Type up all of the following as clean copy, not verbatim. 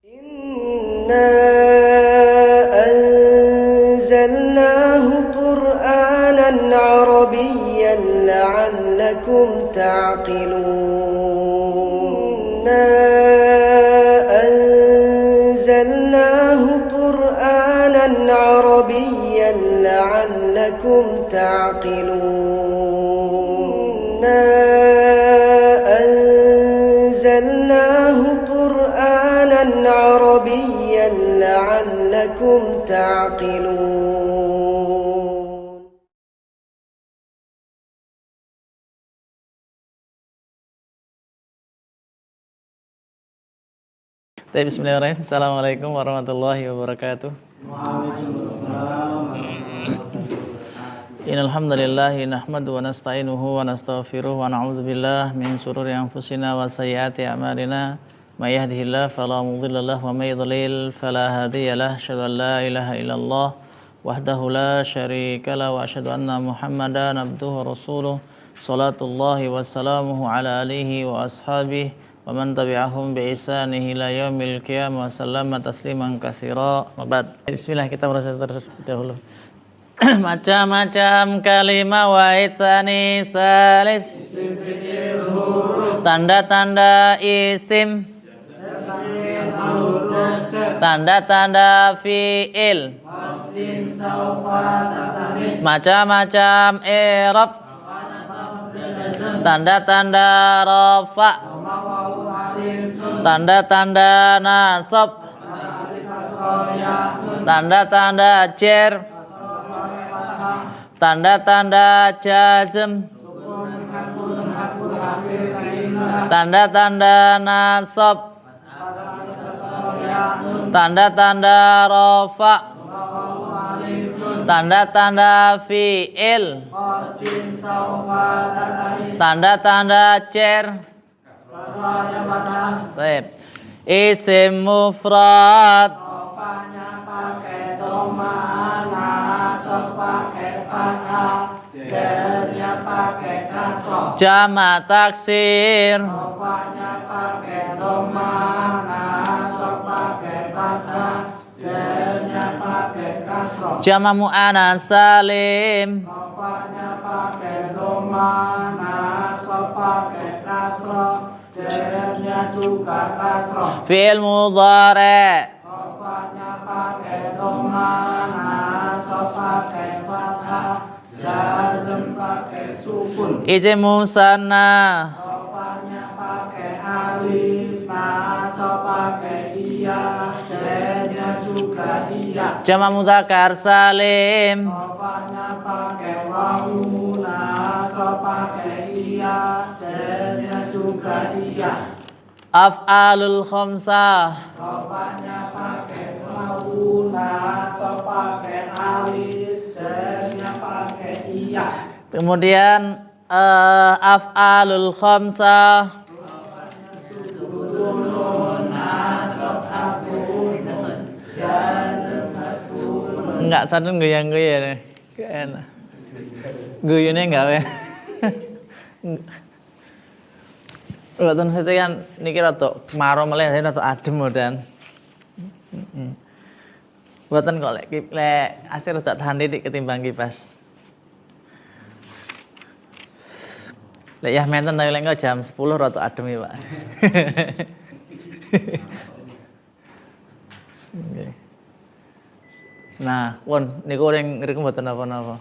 Inna anzalnahu Qur'anan Arabiyyan la'allakum ta'qilun. Inna anzalnahu Qur'anan Arabiyyan la'allakum ta'qilun. Inna anzalnahu Qur'anan Arabiyyan la'allakum ta'qilun. Bismillahirrahmanirrahim. Assalamualaikum warahmatullahi wabarakatuh. Innal hamdalillah nahmaduhu wa nasta'inuhu wa nastaghfiruh wa na'udzu billahi min shururi anfusina wa sayyiati a'malina. May yahdihillahu fala mudilla lahu wa may yudlil fala hadiya lahu. Asyhadu an la ilaha illallah wahdahu la syarika lahu wa asyhadu anna Muhammadan abduhu wa rasuluh. Shalatullahi wa salamuhu ala alihi wa ashabihi wa man tabi'ahum bi ihsanihi ila yaumil qiyamah wa sallama tasliman katsira. Wabad. Bismillah, kita merasa terus dahulu. Macam-macam kalimah wa itsani salis, tanda-tanda isim, tanda-tanda fi'il, macam-macam i'rab, tanda-tanda rafa, tanda-tanda nasab, tanda-tanda jar, tanda-tanda jazm, tanda-tanda nasab, tanda-tanda rafa, tanda-tanda fi'il, tanda-tanda jar. Baik. Isim mufrad, Rofanya pakai doma, nasab pakai fathah, jarnya pakai kasroh. jamak taksir, Rofanya pakai doma, nasab pakai fathah, jarnya pakai kasroh. jamak muannats salim, Rofanya pakai doma, nasab pakai kasroh, jarnya juga kasroh. fi'il mudhari', Rofanya pakai doma, nasab pakai fathah, jazm pakai sukun. isim musanna, Rofanya pakai alif, nasab pakai iya, jarnya juga iya. jamak mudzakkar salim, Rofanya pakai wawu, nasab pakai iya, jarnya juga iya. af'alul khamsah, Rofanya pakai wawu, nasab pakai alif, jarnya pakai iya. kemudian af'alul khamsah, Turun, nasab akun, jazm akun. enggak sadun goyang-goyang, enak. Guyune enggak ya. Mboten saya kan niki rada kemarau meleh rada adem modan. Mboten kok lek asir rada tahan titik ketimbang kipas. Lek ya menten lek engko jam 10 rada adem ya, Pak. Nggih. Nah, pun niku ring ngriku mboten napa-napa.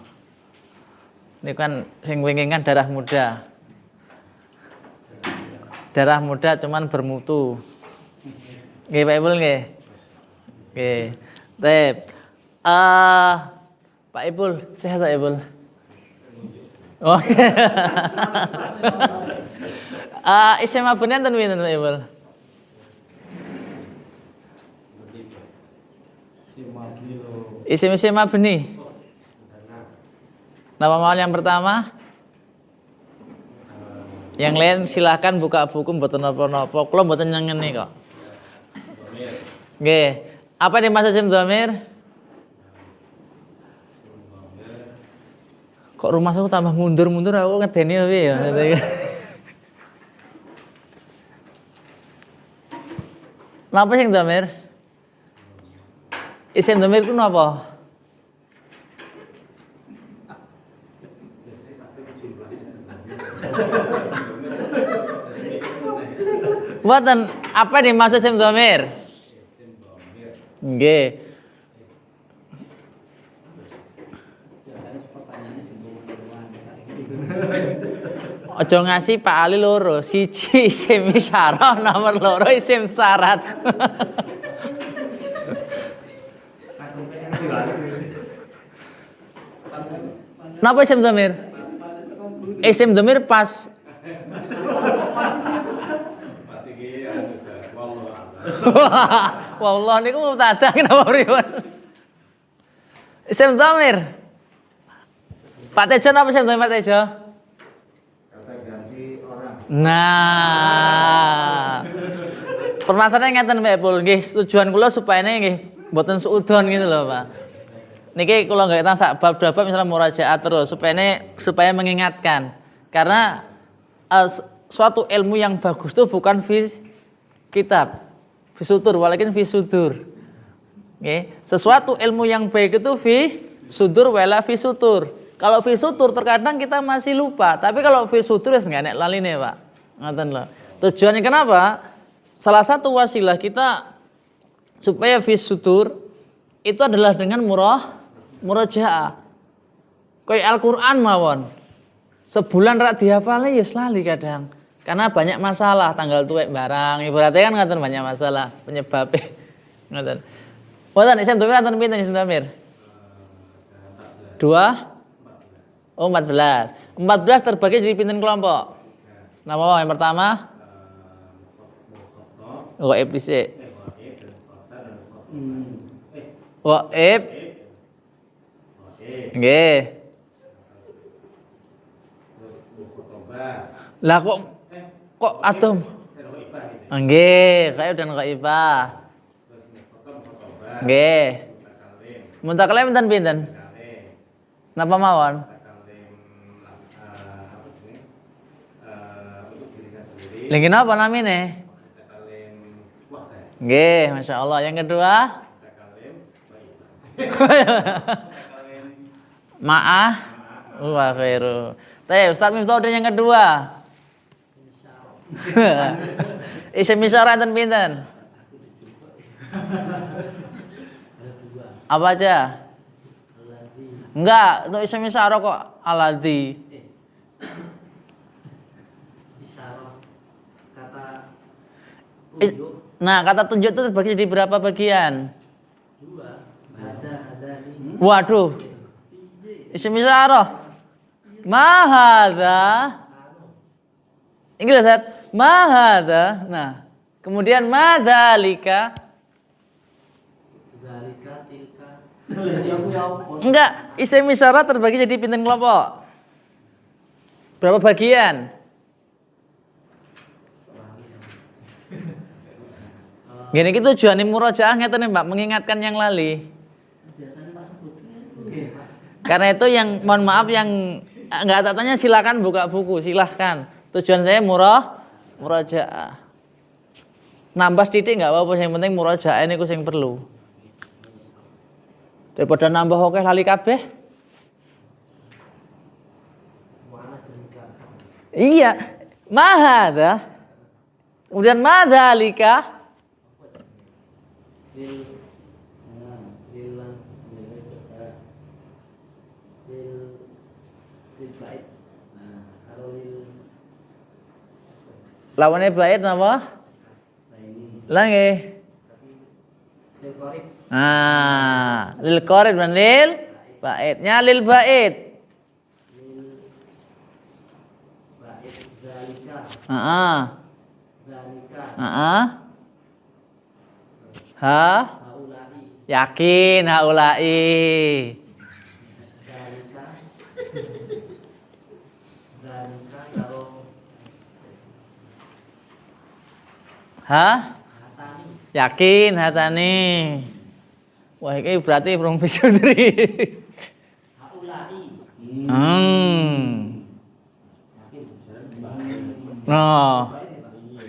Niku kan sing wingi kan darah muda. Darah muda cuman bermutu. Nggih Pak Ibul nggih. Nggih. Tep. Pak Ibul, sehat Pak Ibul? Oke. Isim mabni enten pinten Pak Ibul? Isim mabni. Nama mawon yang pertama? Yang lain silahkan buka buku mboten napa-napa. Kula mboten nyengeni kok. Nggih. Apa yang dimaksud isim dhamir? Kok rumah aku tambah mundur-mundur aku ngedeni piye ya. Napa sing dhamir? Isim dhamir ku napa? Mboten, apa dimaksud isim dhamir? Nggih. Ojo ngasih Pak Ali loro, siji isim isyarah, nomor loro isim syarat. Napa isim dhamir? Isim dhamir pas wallah niku mubtada kenapa pripun? Isim dhamir. Pak Tejo napa isim dhamir Pak Tejo? Kata ganti orang. Nah. Permasalahannya ngeten Mbak Epul, nggih tujuan kula supaya nggih mboten suudon gitu loh, Pak. Niki kula nggak tang sak bab dua bab misalnya murajaah terus supaya mengingatkan. Karena suatu ilmu yang bagus itu bukan fi kitab, fi sutur, walakin fi sudur. Nggih, sesuatu ilmu yang baik itu fi sudur wala fi sutur. Kalau fi sutur terkadang kita masih lupa, tapi kalau fi sutur wis enggak enek laline, Pak. Ngoten lho. Tujuannya kenapa? Salah satu wasilah kita supaya fi sutur itu adalah dengan murajaah. Kayak Al-Qur'an mawon. Sebulan rak dihafale ya lali kadang. Karena banyak masalah, tanggal tuwek barang. Ibaratnya kan ngoten banyak masalah penyebabnya. Ngoten. Mboten isim dhamir ngoten pinten isim dhamir? 2 Oh 14. 14 terbagi jadi pinten kelompok? Napa yang pertama? Ghaib dhisik. Ghaib. Nggih. Lah kok atom? Nggih, ghaib dan ghaibah. Nggih. Mutakalim pinten? Napa mawon? Lagi napa namine? Nggih, Masya Allah. Yang kedua? Ma'ah wa khairu. Teh, Ustaz Miftah udah yang kedua. Isim isyarah enten pinten? Apa aja? Enggak, untuk isim isyarah kok aladzi. Isyarah kata Nah, kata tunjuk itu terbagi jadi berapa bagian? 2. Ada ini. Waduh. Isim isyarah. Ma hadza. Inggris Ustaz. Ma hadza. Nah, kemudian ma dzalika. Zalika tilka. Enggak, isim isyarah terbagi jadi pinten kelompok? Berapa bagian? Gini gitu tujuane murajaah ngeten Mbak, mengingatkan yang lali. Biasanya tak sebut. Karena itu yang mohon maaf yang enggak tak tanya silakan buka buku, silahkan. Tujuan saya murajaah. Nambah sithik enggak apa-apa, yang penting murajaah niku sing perlu. Daripada nambah oke lali kabeh. Iya, mahadza. Kemudian madzalika. Lil bait. Nah, kalau lil Lawannya bait napa? Lah nggih. lil qarib. Nah, lil qarib dan lil bait. Lil bait. Lil bait zalika. Heeh. Zalika. Heeh. Ha? Haulai. Yakin haulai. Zalika. Zalika kalau Ha? hatani. Yakin hatani. Wah, ini berarti burung bisudri. Haulai. Yakin. No.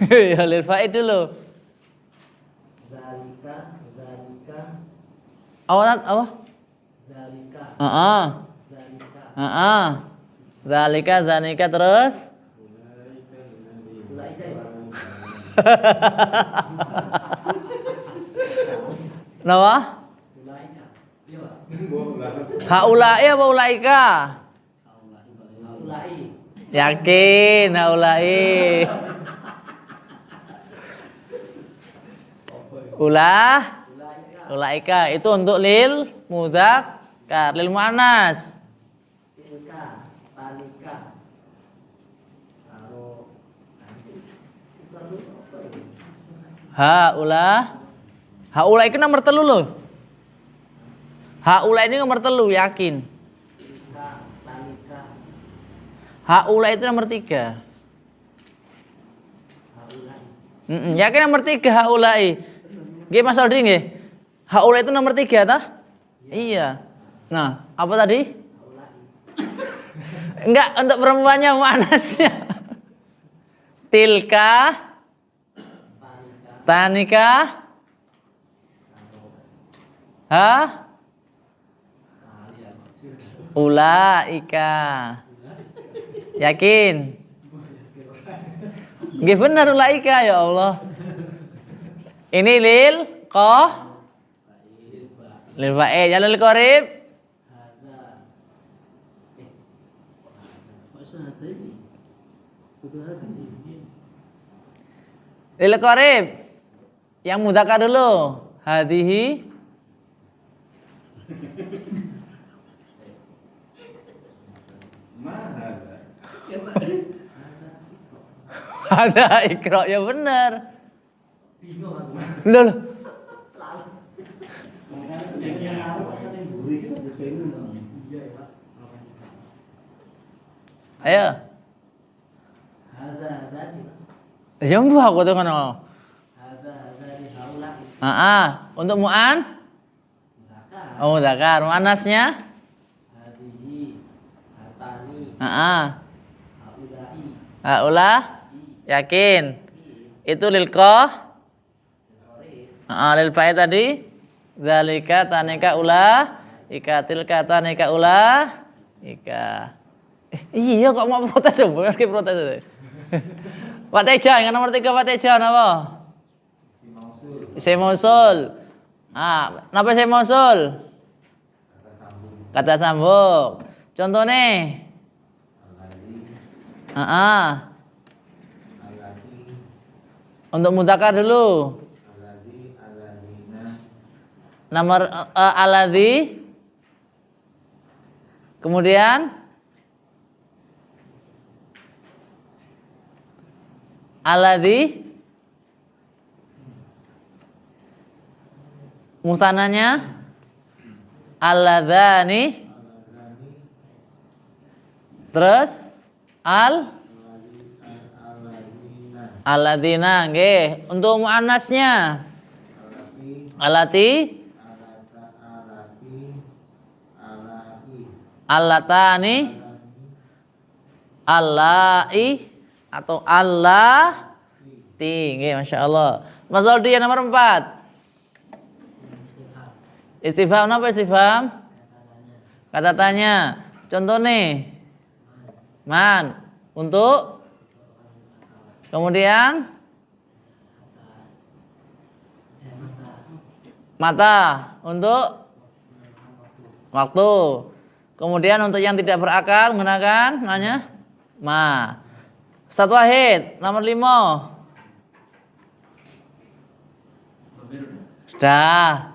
Ya lil faid dulu. Apa? Zalika. Heeh. Zalika. Heeh. Zalika, zanika terus. Ulaika ya. Napa? Ulaika. Iya, Pak. Haulai apa ulaika? Ulai. Yakin, haulai. Ulah. Ulaika. Ulaika itu untuk lil mudzakkar, lil muannas. Tilka. Tanika. Karo Haula itu nomor telu loh. Haula ini nomor telu, yakin. Tilka. Tanika. Haula itu nomor 3. Haulai. Yakin nomor 3 haulai. Nggih Mas Aldi nggih. Haula itu nomor 3 tah? Iya. Nah, apa tadi? Enggak, untuk perempuannya muannasnya. Tilka, tanika, ulaika. Yakin? Nggih bener ulaika ya Allah. Ini lil fa'il, ya lil qarib. Lil qarib. Yang mudzakkar dulu. Hadhihi. Ada ikra ya benar. Bingung aku. Loh. Ayo. Hadza dzani. Jambu aku tuh kono. Hadza dzani haulai. Untuk mu'an? Mudzakkar. Oh, mudzakkar. Muannasnya? Hadihi. Hatani. Haulai. Haula. Yakin? Itu lil lil fa'il tadi. Zalika tanika ula, ikatil tanika ula, ika. Iya kok mau protes ya? Bukan protes. Pak Teja, yang nomor 3 Pak Teja napa? Isim mausul. Napa isim mausul? Kata sambung. Contohnya? Untuk mudzakkar dulu. Nomor aladzi. Kemudian aladzi. Musananya alladzani. Terus alladzina nggih. Untuk muannasnya alati, allatani, allai atau allati. Nggih, masyaallah. Mas Aldi yang nomor 4. Istifham apa istifham? Kata tanya. Contoh nih. Man. Untuk. Kemudian. Mata. Untuk. Waktu. Kemudian untuk yang tidak berakal menggunakan namanya ma. Satu wahid. Nomor 5. Sudah.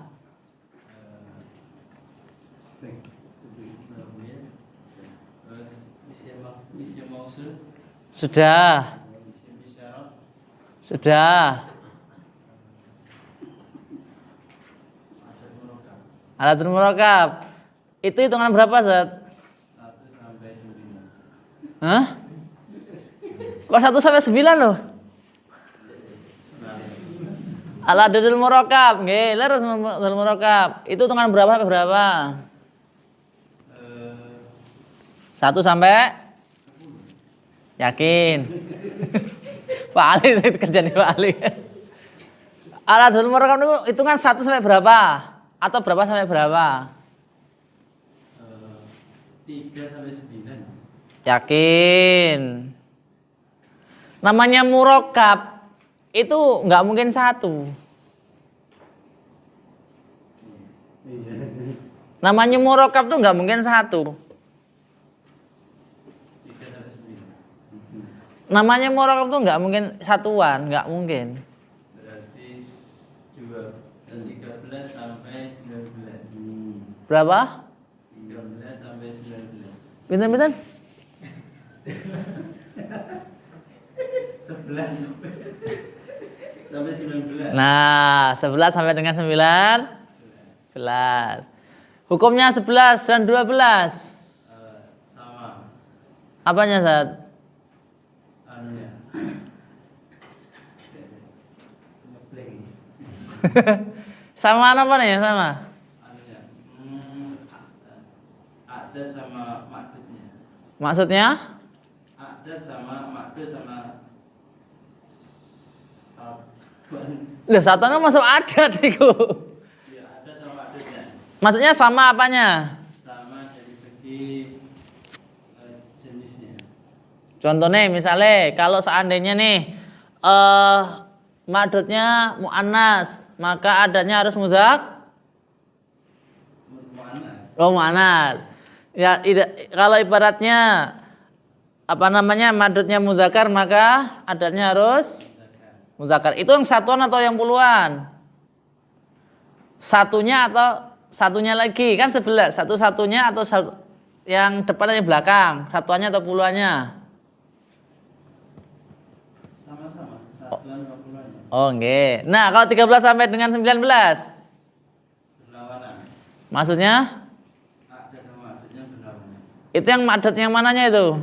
Sudah. Sudah. Alatul murakkab. Itu hitungan berapa, Zat? 1 sampai 9. Hah? Kok 1 sampai 9 loh? Alatul murakkab. Nggih, leres alatul murakkab. Itu hitungan berapa sampai berapa? 1 sampai yakin. Pak Ali itu kerjaan Pak Ali. Alatul murakkab itu hitungan 1 sampai berapa? Atau berapa sampai berapa? 3 sampai 9. Yakin? Namanya murokab itu nggak mungkin satu. Namanya murokab tuh nggak mungkin satu. 3 sampai 9. Namanya murokab tuh nggak mungkin satuan, nggak mungkin. Berarti 13 sampai 19. Berapa? 13 sampai 19. Pinten-pinten? 11 sampai 19. Nah, 11 sampai dengan 9. 11. Hukumnya 11 dan 12. Sama Apanya, Zat? anunya. Ngeplay. Sama apa nih? Sama. Anunya. Adat sama makdudnya. Maksudnya? Adat sama makdud sama satuan. Loh, satuannya masuk adat itu. Ya, adat sama makdudnya. Maksudnya sama apanya? Sama dari segi jenisnya. Contohnya misalnya kalau seandainya nih makdudnya muannas, maka adatnya harus muannas. Oh, muannas. Ya, kalau ibaratnya apa namanya makdudnya muzakkar, maka adatnya harus muzakkar. Itu yang satuan atau yang puluhan? Satunya atau satunya lagi kan 11. Satu-satunya atau yang depan atau yang belakang? Satuannya atau puluhannya? Sama-sama, satuan sama puluhannya. Oh, nggih. Nah, kalau 13 sampai dengan 19? Berlawanan. Maksudnya? Adat sama makdudnya berlawanan. Itu yang adat yang mananya itu?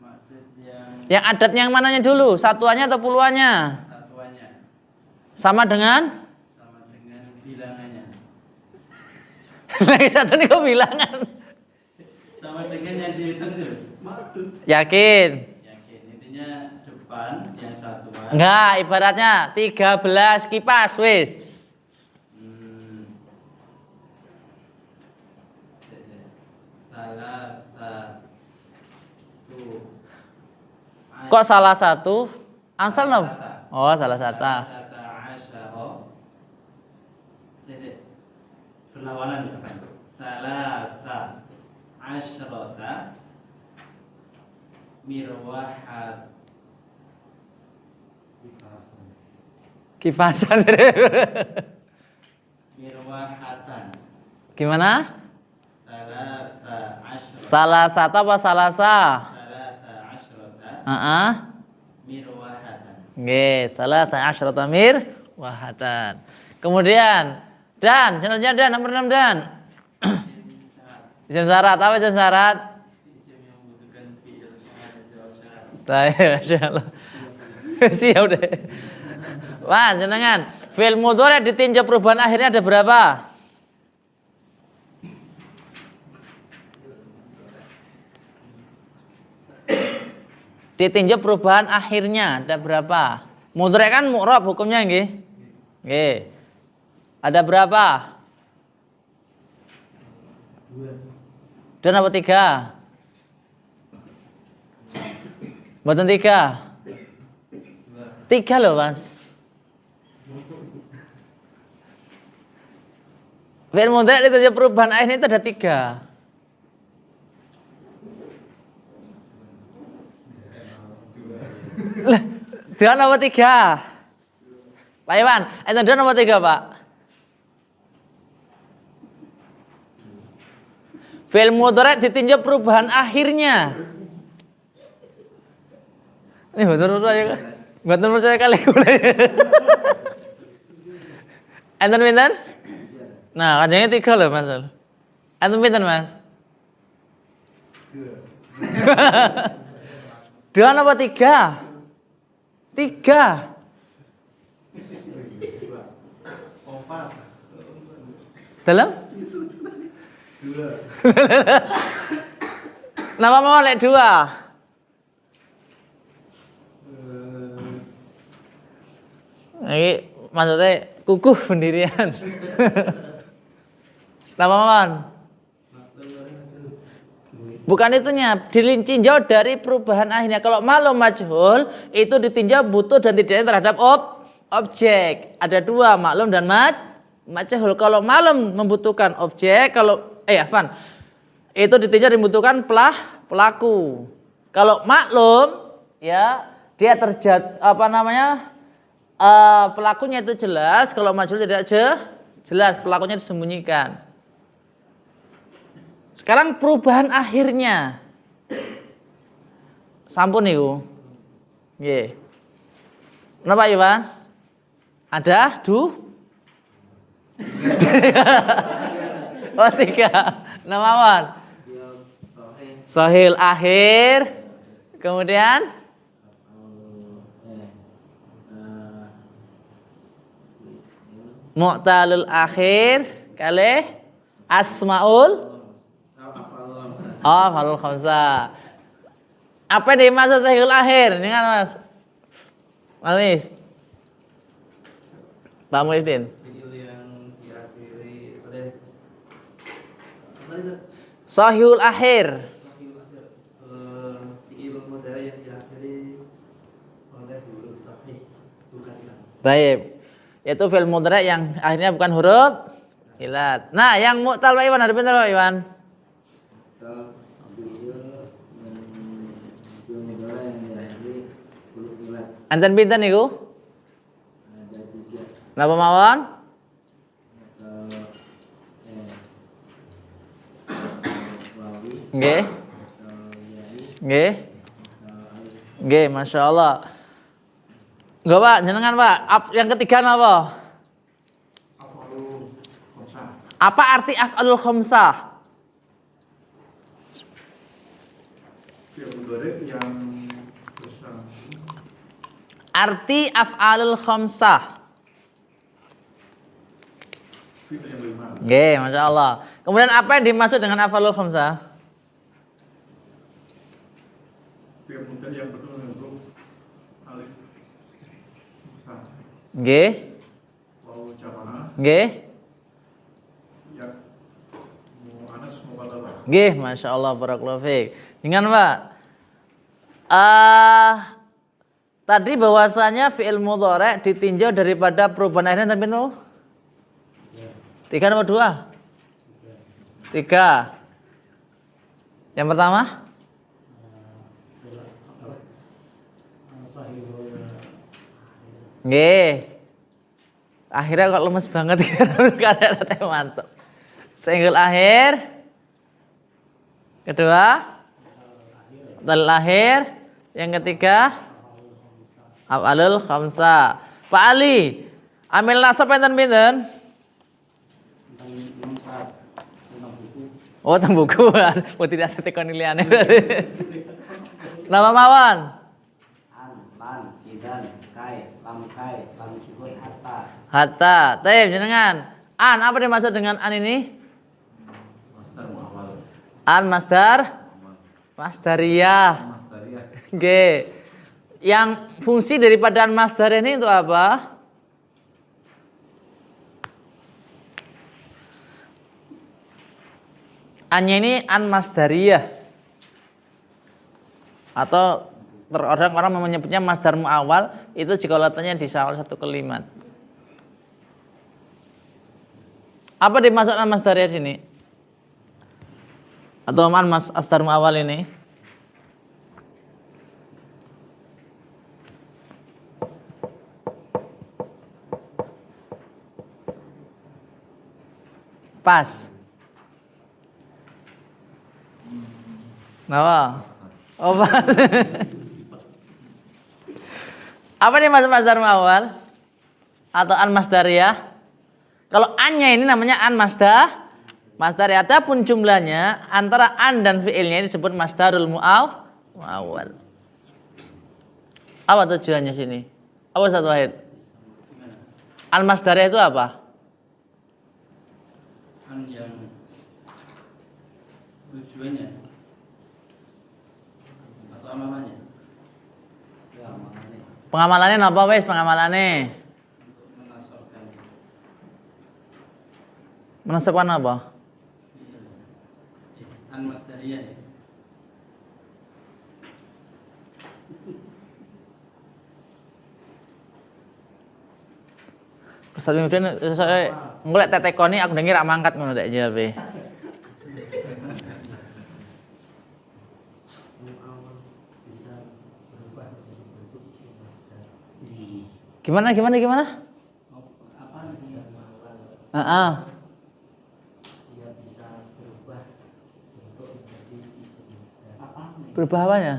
Makdud yang Yang adat yang mananya dulu? Satuannya atau puluhannya? satuannya Sama dengan? sama dengan bilangannya. Lagi satu nih kok bilangan? Sama dengan yang dihitung dulu. Yakin? Yakin. Intinya depan yang satuan. Enggak, ibaratnya 13 kipas wis. Salah satu. Kok salah satu? Ansal no? Oh, salah satu. Berlawanan ya kan? Salah asyrota mirwahat Kipasan. mirwahatan. Gimana? Salah Salah satu apa salah sah? asyrota mirwahatan. Nggih, salah asyrata mir wahatan. Kemudian dan selanjutnya dan nomor 6 dan. Isim syarat apa isim syarat? Isim yang membutuhkan fi'il syarat jawab syarat. Masyaallah. Siap deh. Wah, jenengan. Fi'il mudhari ditinjau perubahan akhirnya ada berapa? Ditinjau perubahan akhirnya ada berapa? Mudhari kan mu'rab hukumnya nggih. Nggih. Ada berapa? 2. Dan apa 3? Mboten 3. 3 loh, Mas. Fi'il mudhari ditinjau perubahan akhirnya itu ada 3. Lah, 2 apa 3? Pak Iwan, itu 2 apa 3, Pak? Fi'il mudhari ditinjau perubahan akhirnya. Ini betul aja kan? Betul percaya kali kule. Enten pinten? Nah, kajangnya 3 loh, Mas. Enten pinten, Mas? 2 apa 3? 3. Kompas. Dalam? 2. Kenapa mau lek 2? Ini maksudnya kukuh pendirian. Lawan. Bukan itunya, ditinjau dari perubahan akhirnya. Kalau maklum majhul itu ditinjau butuh dan tidaknya terhadap objek. Ada dua, maklum dan majhul. Kalau maklum membutuhkan objek, itu ditinjau dibutuhkan pelaku. Kalau maklum ya dia pelakunya itu jelas. Kalau majhul tidak jelas, pelakunya disembunyikan. Sekarang perubahan akhirnya. Sampun niku. Nggih. Napa Iwan? Ada Oh, 3. Namawan? Sahil akhir. Kemudian mu'talul akhir kalih asmaul falul khamsah. Apa yang dimaksud sahihul akhir? Ini kan Mas. Mas. Pak Muhyiddin. Sahihul akhir. Baik. Yaitu fi'il mudhari' yang akhirnya bukan huruf ilat. Nah, yang mu'tal Pak Iwan, ada pinter Pak Iwan? Anten pinten niku? Napa mawon? Nggih. Nggih. Nggih, masyaallah. Enggak Pak, jenengan Pak. Yang ketiga napa? Apa arti af'alul khamsah? Arti af'alul khamsah. Nggih, masyaallah. Kemudian apa yang dimaksud dengan af'alul khamsah? Nggih. Nggih. Nggih, masyaallah, barakallahu fiik. Dengan Pak. Tadi bahwasanya fi'il mudhari' ditinjau daripada perubahan akhirnya tapi itu 3 nomor 2. 3. Yang pertama? Nggih. Akhirnya kok lemes banget karena teh mantap. Singgul akhir. Kedua? Mu'tal akhir. Yang ketiga? Af'alul khamsah. Pak Ali, amil nasab enten pinten? Oh, teng buku. Oh, tidak ada tekon liyane. Nama mawon? Lan, idan, kai, lam sukun, hatta. Hatta. Taib jenengan. An, apa dimaksud dengan an ini? An masdar? Masdariyah. Nggih. Yang fungsi daripada an masdar ini untuk apa? Annya ini an masdariyah. Atau terkadang orang menyebutnya masdar mu'awwal, itu jika letaknya di awal satu kalimat. Apa dimaksud an masdariyah sini? Atau an masdar mu'awwal ini? Pas. Napa? Oh, pas. Apa nih masdar mu'awwal? Atau an masdariyah? Kalau annya ini namanya an masdariyah. Adapun jumlahnya antara an dan fiilnya ini disebut masdarul mu'awwal. Apa tujuannya sini? Apa Ustaz Wahid? An masdariyah itu apa? An yang tujuannya atau amalannya? Ya, amalannya. Pengamalannya apa wes pengamalannya? Untuk menasabkan. Menasabkan apa? An masdariyah ya. Ustaz Mimpin saya ngolek tetekoni aku dengar rak mangkat ngono tek jawabe. Bisa berubah menjadi bentuk isim masdar. Gimana? Apa sih mawal? Heeh. Dia bisa berubah bentuk menjadi isim masdar. Apa? Berubah apanya?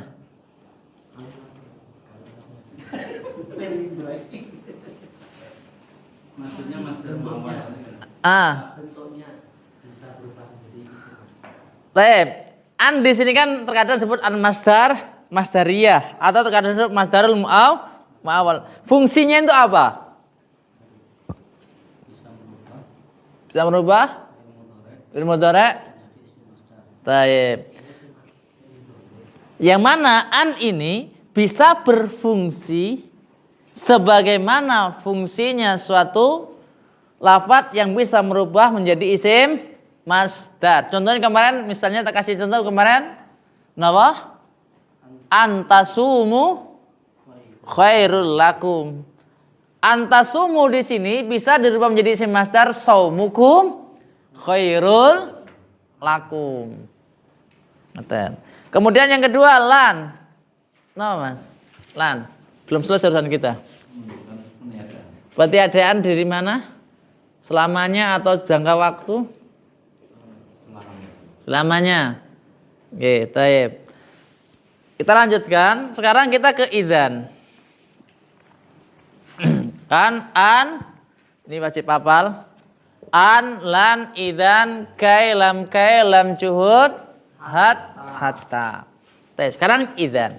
Maksudnya masdar mawal. Bentuknya bisa berubah menjadi isim masdar. Baik. An di sini kan terkadang disebut an masdar, masdariyah atau terkadang disebut masdarul muawwal. Fungsinya itu apa? Bisa merubah fi'il mudhari'. Baik. Yang mana an ini bisa berfungsi sebagaimana fungsinya suatu lafadz yang bisa merubah menjadi isim masdar. Contohnya kemarin, misalnya tak kasih contoh kemarin, napa? Antasumu khairul lakum. Antasumu di sini bisa dirubah menjadi isim masdar saumukum khairul lakum. Ngeten. Kemudian yang kedua lan. Napa Mas? Lan. Belum selesai urusan kita. Berarti adaan dari mana? Selamanya atau jangka waktu? Selamanya. Oke, taib. Kita lanjutkan. Sekarang kita ke idzan. Kan an ini wajib hafal. An, lan, idzan, kai, lam juhud, hatta. Taib. Sekarang idzan.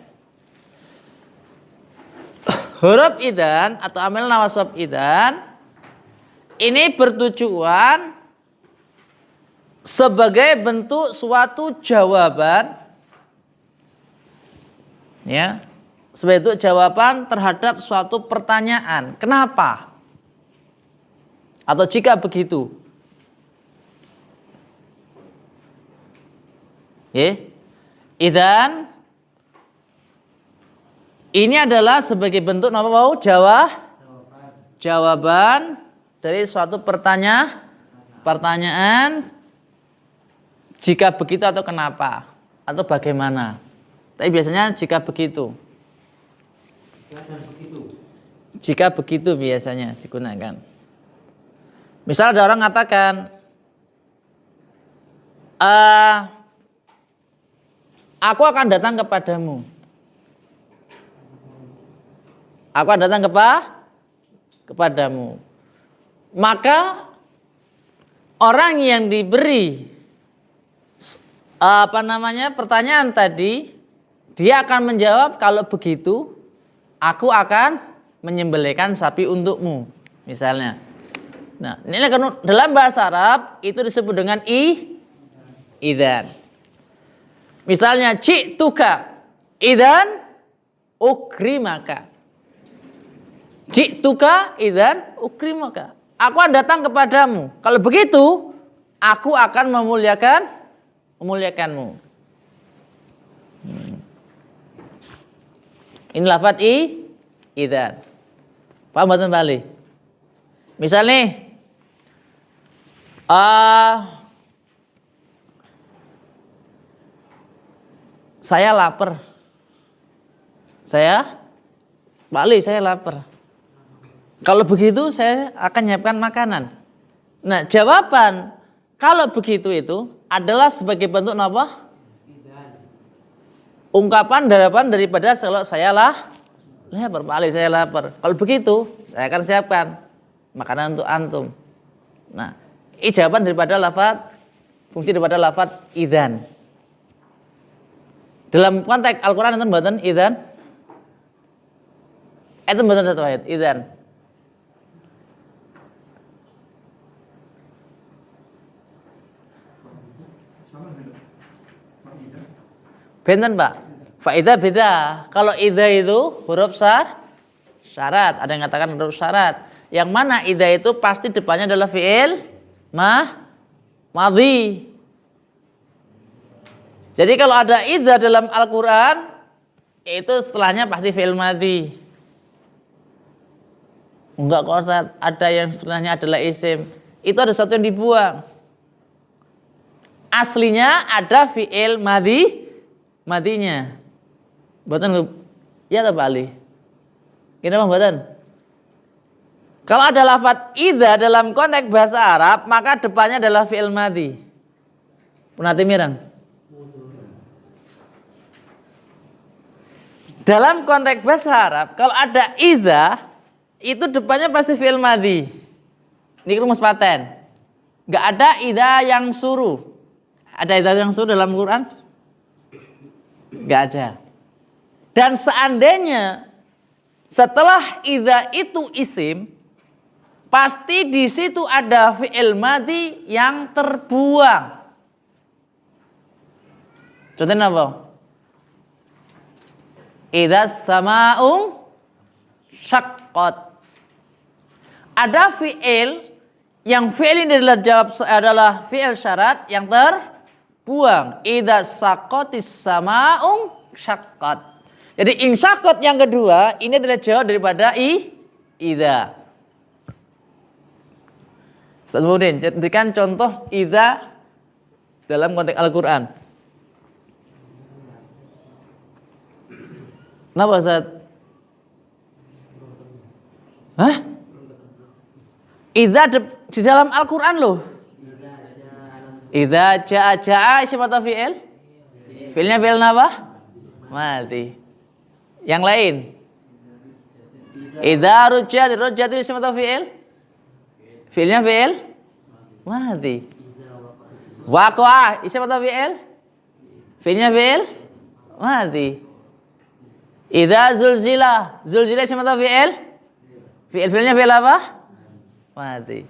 Huruf idzan atau amil nawasab idzan ini bertujuan sebagai bentuk suatu jawaban, ya, sebagai bentuk jawaban terhadap suatu pertanyaan. Kenapa? Atau jika begitu. Idzan ini adalah sebagai bentuk apa mau jawaban dari suatu pertanyaan jika begitu atau kenapa atau bagaimana. Tapi biasanya jika begitu. Jika begitu biasanya digunakan. Misal ada orang mengatakan, aku akan datang kepadamu. Aku akan datang kepadamu. Maka orang yang diberi pertanyaan tadi, dia akan menjawab, kalau begitu aku akan menyembelihkan sapi untukmu, misalnya. Nah, ini dalam bahasa Arab itu disebut dengan idzan. Misalnya ji'tuka idzan ukrimaka. Ji'tuka idzan ukrimaka. Aku akan datang kepadamu. Kalau begitu, aku akan memuliakanmu. Ini lafadz idzan. Paham mboten Bali? Misal nih, saya lapar. Saya lapar. Kalau begitu saya akan menyiapkan makanan. Nah, jawaban kalau begitu itu adalah sebagai bentuk apa? Ungkapan darapan daripada kalau saya lapar. Saya lapar. Kalau begitu saya akan siapkan makanan untuk antum. Nah, ini jawaban daripada lafadz, fungsi daripada lafadz idzan. Dalam konteks Al-Qur'an itu mboten idzan. Itu mboten satu ayat idzan. Benten Pak. Faidah beda. Kalau idza itu huruf syarat. Ada yang mengatakan huruf syarat. Yang mana idza itu pasti depannya adalah fi'il madhi. Jadi kalau ada idza dalam Al-Qur'an itu setelahnya pasti fi'il madhi. Enggak kok Ustaz, ada yang setelahnya adalah isim. Itu ada sesuatu yang dibuang. Aslinya ada fi'il madhinya. Mboten ya ta Pak Ali? Kenapa mboten? Kalau ada lafadz idza dalam konteks bahasa Arab, maka depannya adalah fi'il madhi. Punati mirang. Dalam konteks bahasa Arab, kalau ada idza, itu depannya pasti fi'il madhi. Ini rumus paten. Enggak ada idza yang suruh. Ada idza yang suruh dalam Quran? Enggak ada. Dan seandainya setelah idza itu isim, pasti di situ ada fi'il madhi yang terbuang. Contohnya apa? Idza sama'u syaqqat. Ada fi'il yang fi'il ini adalah fi'il syarat yang terbuang. Idza saqqatis sama'u syaqqat. Jadi insyaqqat yang kedua ini adalah jawab daripada idza. Ustaz Mudin, berikan contoh idza dalam konteks Al-Qur'an. Kenapa Ustaz? Hah? Idza di dalam Al-Qur'an loh. Idza jaa isim atau fi'il? Fi'ilnya fi'il apa? Madhi. Yang lain? Idza rujjat isim atau fi'il? Fi'ilnya fi'il? Madhi. Waqa'a isim atau fi'il? Fi'ilnya fi'il? Madhi. Idza zulzila isim atau fi'il? Fi'ilnya fi'il apa? Madhi.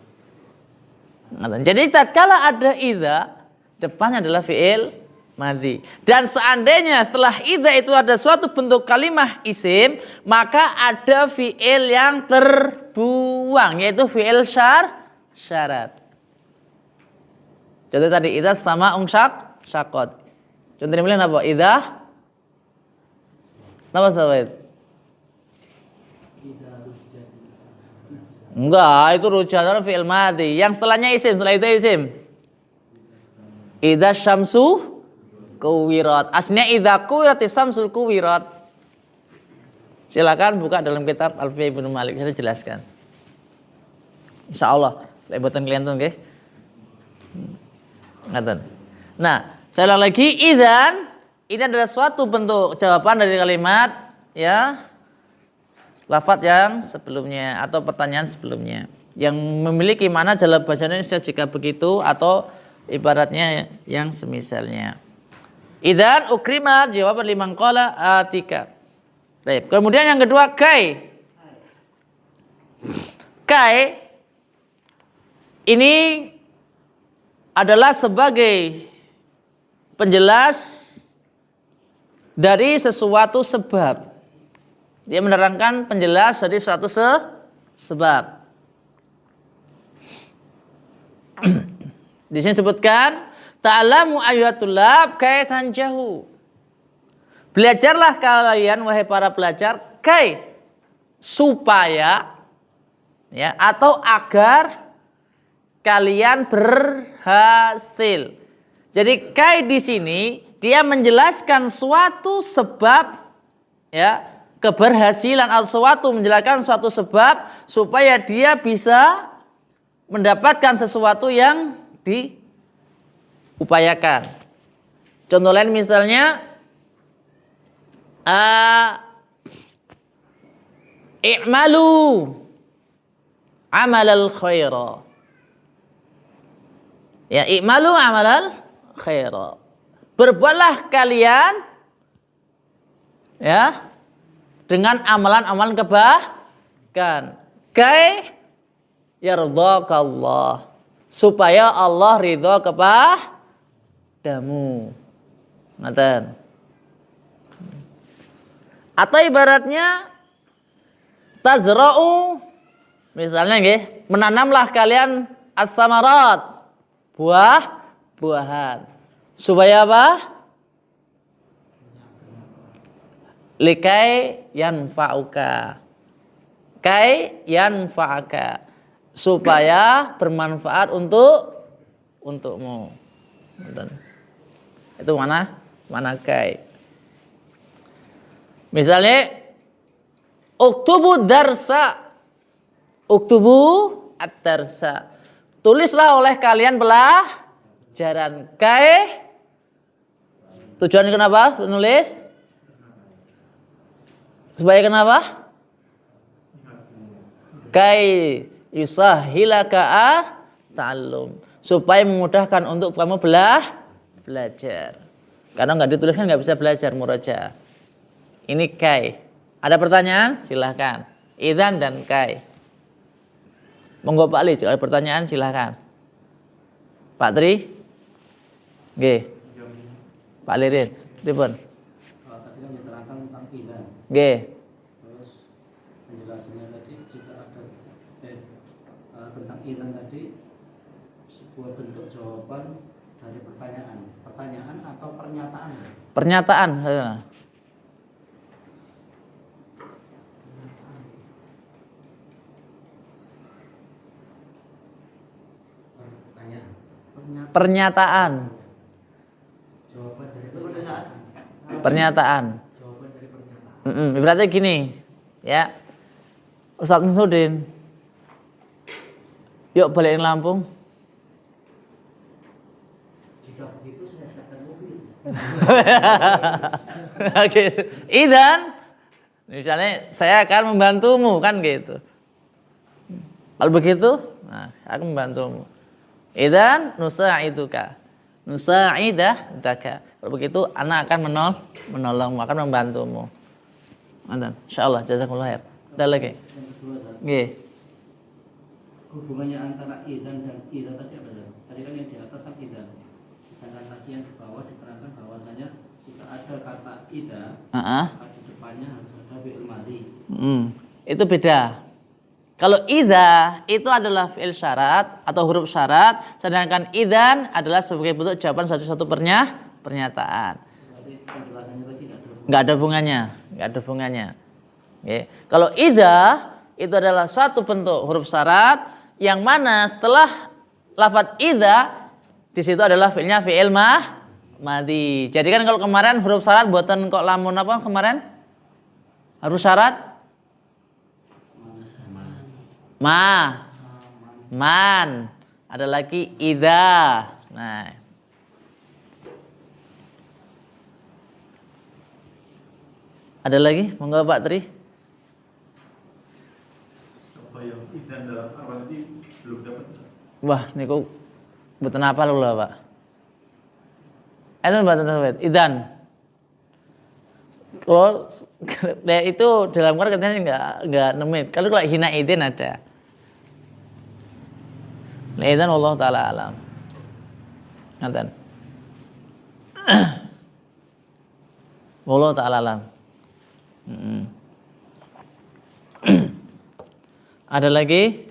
Jadi tatkala ada idza, depannya adalah fi'il madhi. Dan seandainya setelah idza itu ada suatu bentuk kalimah isim, maka ada fi'il yang terbuang, yaitu fi'il syarat. Contoh tadi idza sama syaqqat. Contoh yang lain apa? Idza apa sahabat? Enggak, itu rujatan fi'il madhi. Yang setelahnya isim, setelah itu isim. Idza syamsu kuwirat. Aslinya idza kuwiratis syamsul kuwirat. Silakan buka dalam kitab Alfiyah Ibnu Malik, saya jelaskan. Insyaallah, lek boten klienten nggih. Ngaten. Nah, saya ulang lagi, idzan ini adalah suatu bentuk jawaban dari kalimat ya lafadz yang sebelumnya atau pertanyaan sebelumnya yang memiliki makna dalam bahasa Indonesia jika begitu atau ibaratnya yang semisalnya. Idzan ukrimat jawaban liman qala atika. Baik. Kemudian yang kedua kai. Kai ini adalah sebagai penjelas dari sesuatu sebab. Dia menerangkan penjelas dari suatu sebab. Di sini sebutkan ta'lamu ayyuhatulab kaitan jahu. Belajarlah kalian wahai para pelajar kai supaya ya atau agar kalian berhasil. Jadi kai di sini dia menjelaskan suatu sebab ya keberhasilan atau menjelaskan suatu sebab supaya dia bisa mendapatkan sesuatu yang diupayakan. Contoh lain misalnya i'malu amalal khaira. Ya, i'malu amalal khaira. Berbuatlah kalian ya dengan amalan-amalan kebaikan. Kai yardhakallah. Supaya Allah ridha kepadamu. Ngaten. Atau ibaratnya tazra'u misalnya nggih, menanamlah kalian as-samarat, buah-buahan. Supaya apa? likai yanfa'uka. Kai yanfa'aka. Supaya bermanfaat untukmu. Itu mana kai. Misalnya uktubu darsa. Uktubu ad-darsa. Tulislah oleh kalian pelajaran. Kai tujuan kenapa nulis? Supaya kenapa? Kai yusahhilaka ta'allum. Supaya memudahkan untuk kamu belajar. Karena nggak ditulis kan nggak bisa belajar murajaah. Ini kai. Ada pertanyaan? Silahkan. Idzan dan kai. Monggo Pak Ali, kalau ada pertanyaan silahkan. Pak Tri? Nggih. Pak Lirin, pripun? Tadi kan diterangkan tentang idan. Nggih. Terus penjelasannya tadi jika ada tentang idan tadi sebuah bentuk jawaban dari pertanyaan atau pernyataan. Pernyataan. Pernyataan. Jawaban dari Pernyataan. Jawaban dari pernyataan. Berarti gini, ya. Ustadz Musudin. Yuk balikin Lampung. Jika begitu saya siapkan mobil. Oke. Idan, misalnya saya akan membantumu kan gitu. Kalau begitu, nah, aku membantumu. Idan nusa'iduka. Nusa'idaka. Kalau begitu anak akan menolongmu, akan membantumu. Antan, insyaallah jazakumullah khair. Ada lagi? Yang kedua, Ustaz. Nggih. Hubungannya antara idan dan ida tadi apa, Ustaz? Tadi kan yang di atas kan idan. Sedangkan tadi yang di bawah diterangkan bahwasanya jika ada kata ida, maka di depannya harus ada fi'il madhi. Itu beda. Kalau idza itu adalah fi'il syarat atau huruf syarat, sedangkan idan adalah sebagai bentuk jawaban satu pernyataan. Berarti penjelasannya tadi Nggak ada hubungannya. Oke. Kalau idza itu adalah suatu bentuk huruf syarat yang mana setelah lafadz idza di situ adalah fi'ilnya fi'il madhi. Jadi kan kalau kemarin huruf syarat buatan kok lamun apa kemarin? Huruf syarat man. Ada lagi idza. Nah. Ada lagi? Monggo Pak Tri. Apa yang idan dalam awal ini belum dapat. Wah, niku mboten apa lho Pak. Itu mboten sampeyan. Idan. Kalau itu dalam Quran katanya enggak nemuin. Kalau hina idin ada. Idan Allah taala alam. Ngaten. Allah taala alam. Ada lagi?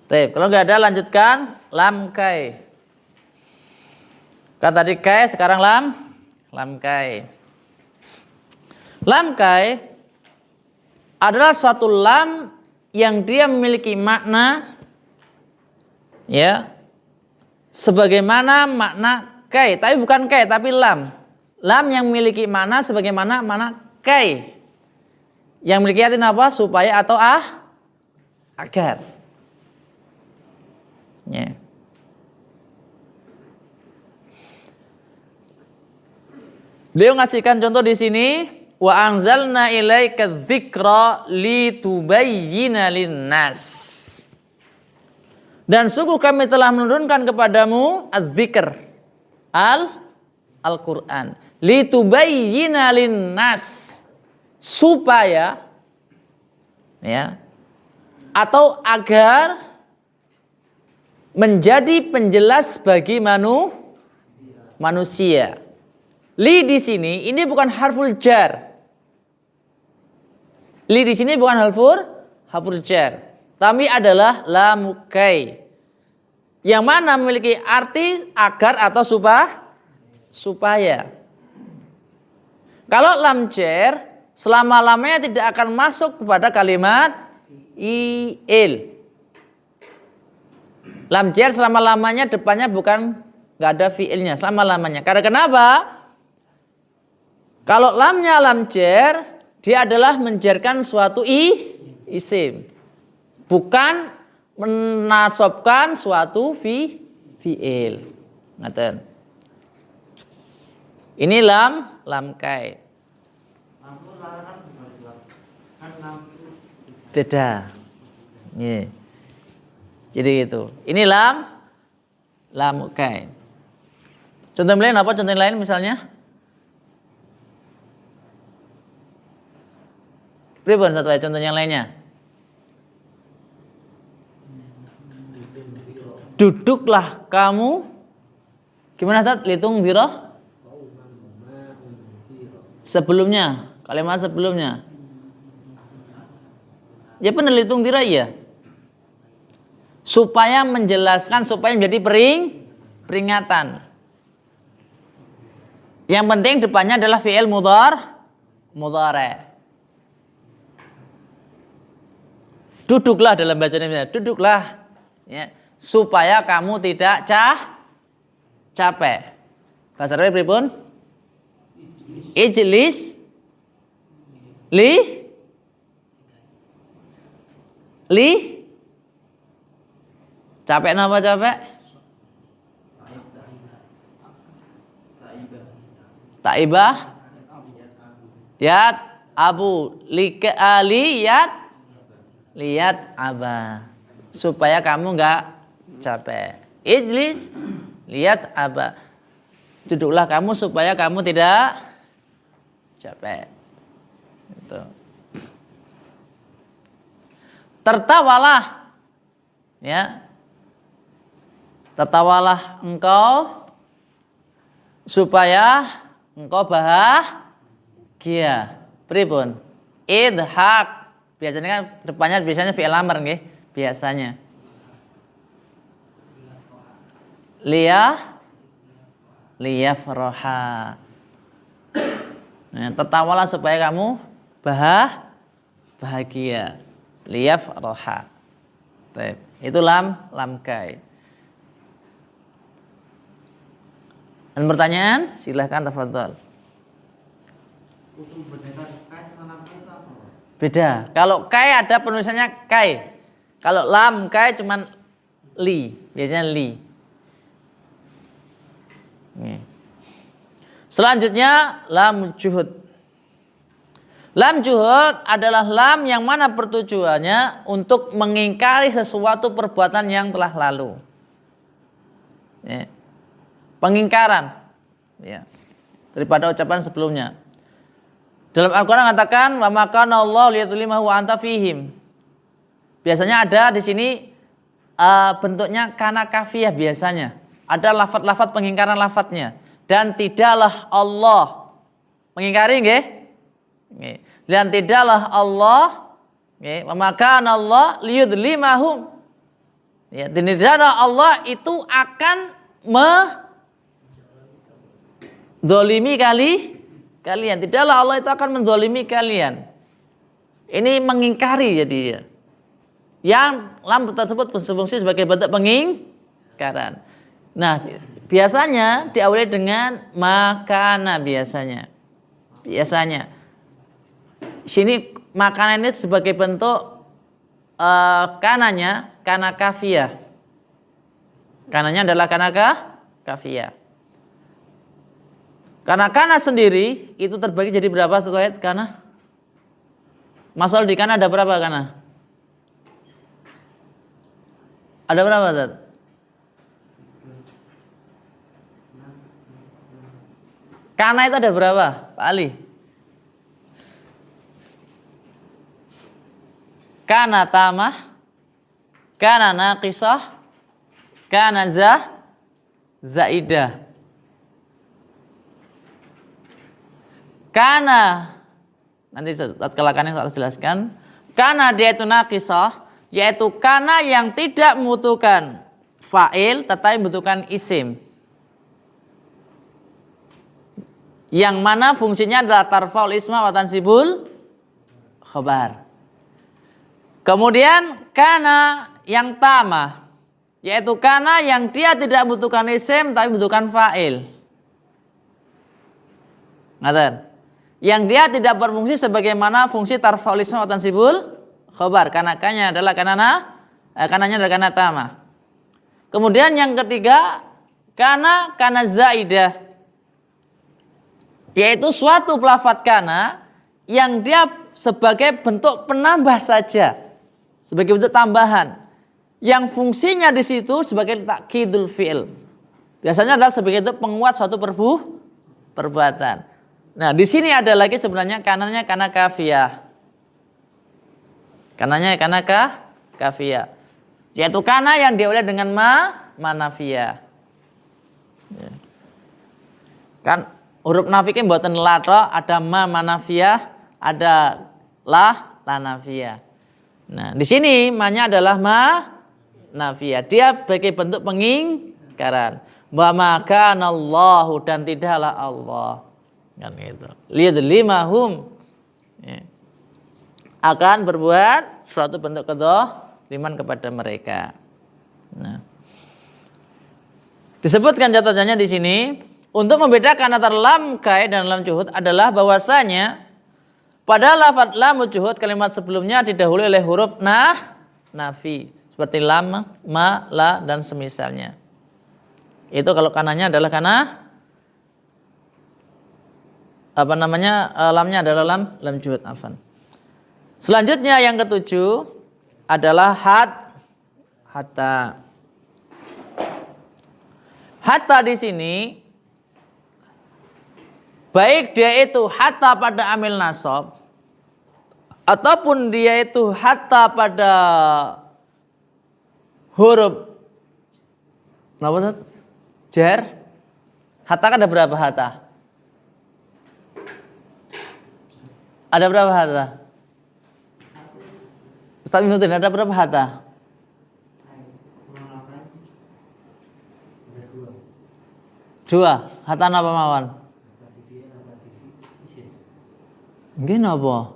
Baik, kalau nggak ada lanjutkan lam kai. Kan tadi kai, sekarang lam kai. Lam kai adalah suatu lam yang dia memiliki makna ya sebagaimana makna kai, tapi bukan kai tapi lam. Lam yang memiliki makna sebagaimana makna kai. Yang memiliki arti apa? Supaya atau agar. Ya. Beliau ngasihkan contoh di sini, wa anzalna ilaika dzikra litubayyina linnas. Dan sungguh kami telah menurunkan kepadamu az-dzikr, Al-Qur'an, litubayyina linnas, supaya ya atau agar menjadi penjelas bagi manusia. Li di sini ini bukan harful jar. Li di sini bukan harfur jar, tapi adalah lam kai. Yang mana memiliki arti agar atau supaya. Kalau lam jar selama-lamanya tidak akan masuk kepada kalimat il. Lam jar selama-lamanya depannya nggak ada fiilnya selama-lamanya. Karena kenapa? Kalau lamnya lam jar, dia adalah menjarkan suatu isim, bukan menasobkan suatu fiil. Ngaten. Ini lam kai. Beda. Nih. Jadi itu. Ini lam kai. Contoh lain apa? Contoh lain misalnya? Pribon satu contoh yang lainnya. Duduklah kamu. Gimana Ustaz? Litung dirah? Sebelumnya, kalimat sebelumnya. Ya benar litung dirah ya. Supaya menjelaskan, supaya menjadi peringatan. Yang penting depannya adalah fi'il mudhari'. Duduklah dalam bahasa Indonesia, duduklah ya, supaya kamu tidak capek. Bahasa Arab pripun? Ijlis li capek napa capek? Taibah yat abu lihat aba, supaya kamu nggak capek. Ijlis lihat aba, duduklah kamu supaya kamu tidak capek. Itu. Tertawalah, ya, tertawalah engkau supaya engkau bahagia. Pripun? Idhak. Biasanya kan depannya fi'il amr nggih, biasanya. Liyafraha. Nah, tertawalah supaya kamu bahagia. Liyafraha. Baik, itu lam kai. Dan pertanyaan, silahkan tafadhol. Beda. Kalau kai ada penulisannya kai. Kalau lam kai cuman li, biasanya li. Nih. Selanjutnya lam juhud. Lam juhud adalah lam yang mana pertujuannya untuk mengingkari sesuatu perbuatan yang telah lalu. Ya. Pengingkaran, ya, daripada ucapan sebelumnya. Dalam Al-Quran mengatakan wa ma kana Allah liyadhlimahu wa anta fihim. Biasanya ada di sini bentuknya kana kafiyah biasanya. Ada lafaz-lafaz pengingkaran lafaznya, dan tidaklah Allah mengingkari nggih. Nggih. Dan tidaklah Allah nggih, wa ma kana Allah liyadhlimahum. Ya, dan tidaklah Allah itu akan mendolimi kalian. Tidaklah Allah itu akan mendolimi kalian. Ini mengingkari jadinya. Yang lam tersebut berfungsi sebagai bentuk pengingkaran. Nah, biasanya diawali dengan makana biasanya. Sini makanan ini sebagai bentuk kananya, kana kafiyah. Kananya adalah kana kafiyah. Karena kana sendiri itu terbagi jadi berapa satu ayat kana? Masal di kana ada berapa kana? Ada berapa Zat? Kana itu ada berapa Pak Ali? Kana tamah, kana naqisah, kana zaidah. Kana Nanti tatkala kana yang saya jelaskan. Kana dia itu naqisah, yaitu kana yang tidak membutuhkan fa'il tetapi membutuhkan isim. Yang mana fungsinya adalah tarfa'ul isma wa tansibul khabar. Kemudian kana yang tamah, yaitu kana yang dia tidak membutuhkan isim tapi membutuhkan fa'il. Ngaten. Yang dia tidak berfungsi sebagaimana fungsi tarfa'ul isma wa tansibul khabar. Kananya adalah kananya adalah kana tamah. Kemudian yang ketiga, kana zaidah, yaitu suatu pelafaz kana yang dia sebagai bentuk penambah saja, sebagai bentuk tambahan, yang fungsinya di situ sebagai takkidul fi'il. Biasanya adalah sebagai itu penguat suatu perbuatan. Nah, di sini ada lagi sebenarnya kanannya kana kafiyah. Kanannya kana kafiyah. Yaitu kana yang diawali dengan manafiyah. Ya. Kan huruf nafiknya mboten la tok, ada manafiyah, ada la nafiyah. Nah, di sini ma-nya adalah nafiyah. Dia sebagai bentuk pengingkaran. Wa ma kana Allahu, dan tidaklah Allah. Kan gitu. Liyadlimahum. Ya. Akan berbuat suatu bentuk kedzaliman kepada mereka. Nah. Disebutkan catatannya di sini untuk membedakan antara lam kai dan lam juhud adalah bahwasanya pada lafaz lam juhud kalimat sebelumnya didahului oleh huruf nafi seperti lam, ma, la dan semisalnya. Itu kalau kanannya adalah lamnya adalah lam juhud afan. Selanjutnya yang ketujuh adalah hatta. Hatta di sini baik dia itu hatta pada amil nasab ataupun dia itu hatta pada huruf jar. Hatta kan ada berapa hatta? Ada berapa hatta? Ustaz Minutin, ada berapa hatta? Dua. Hatta apa mawon? Nggih napa?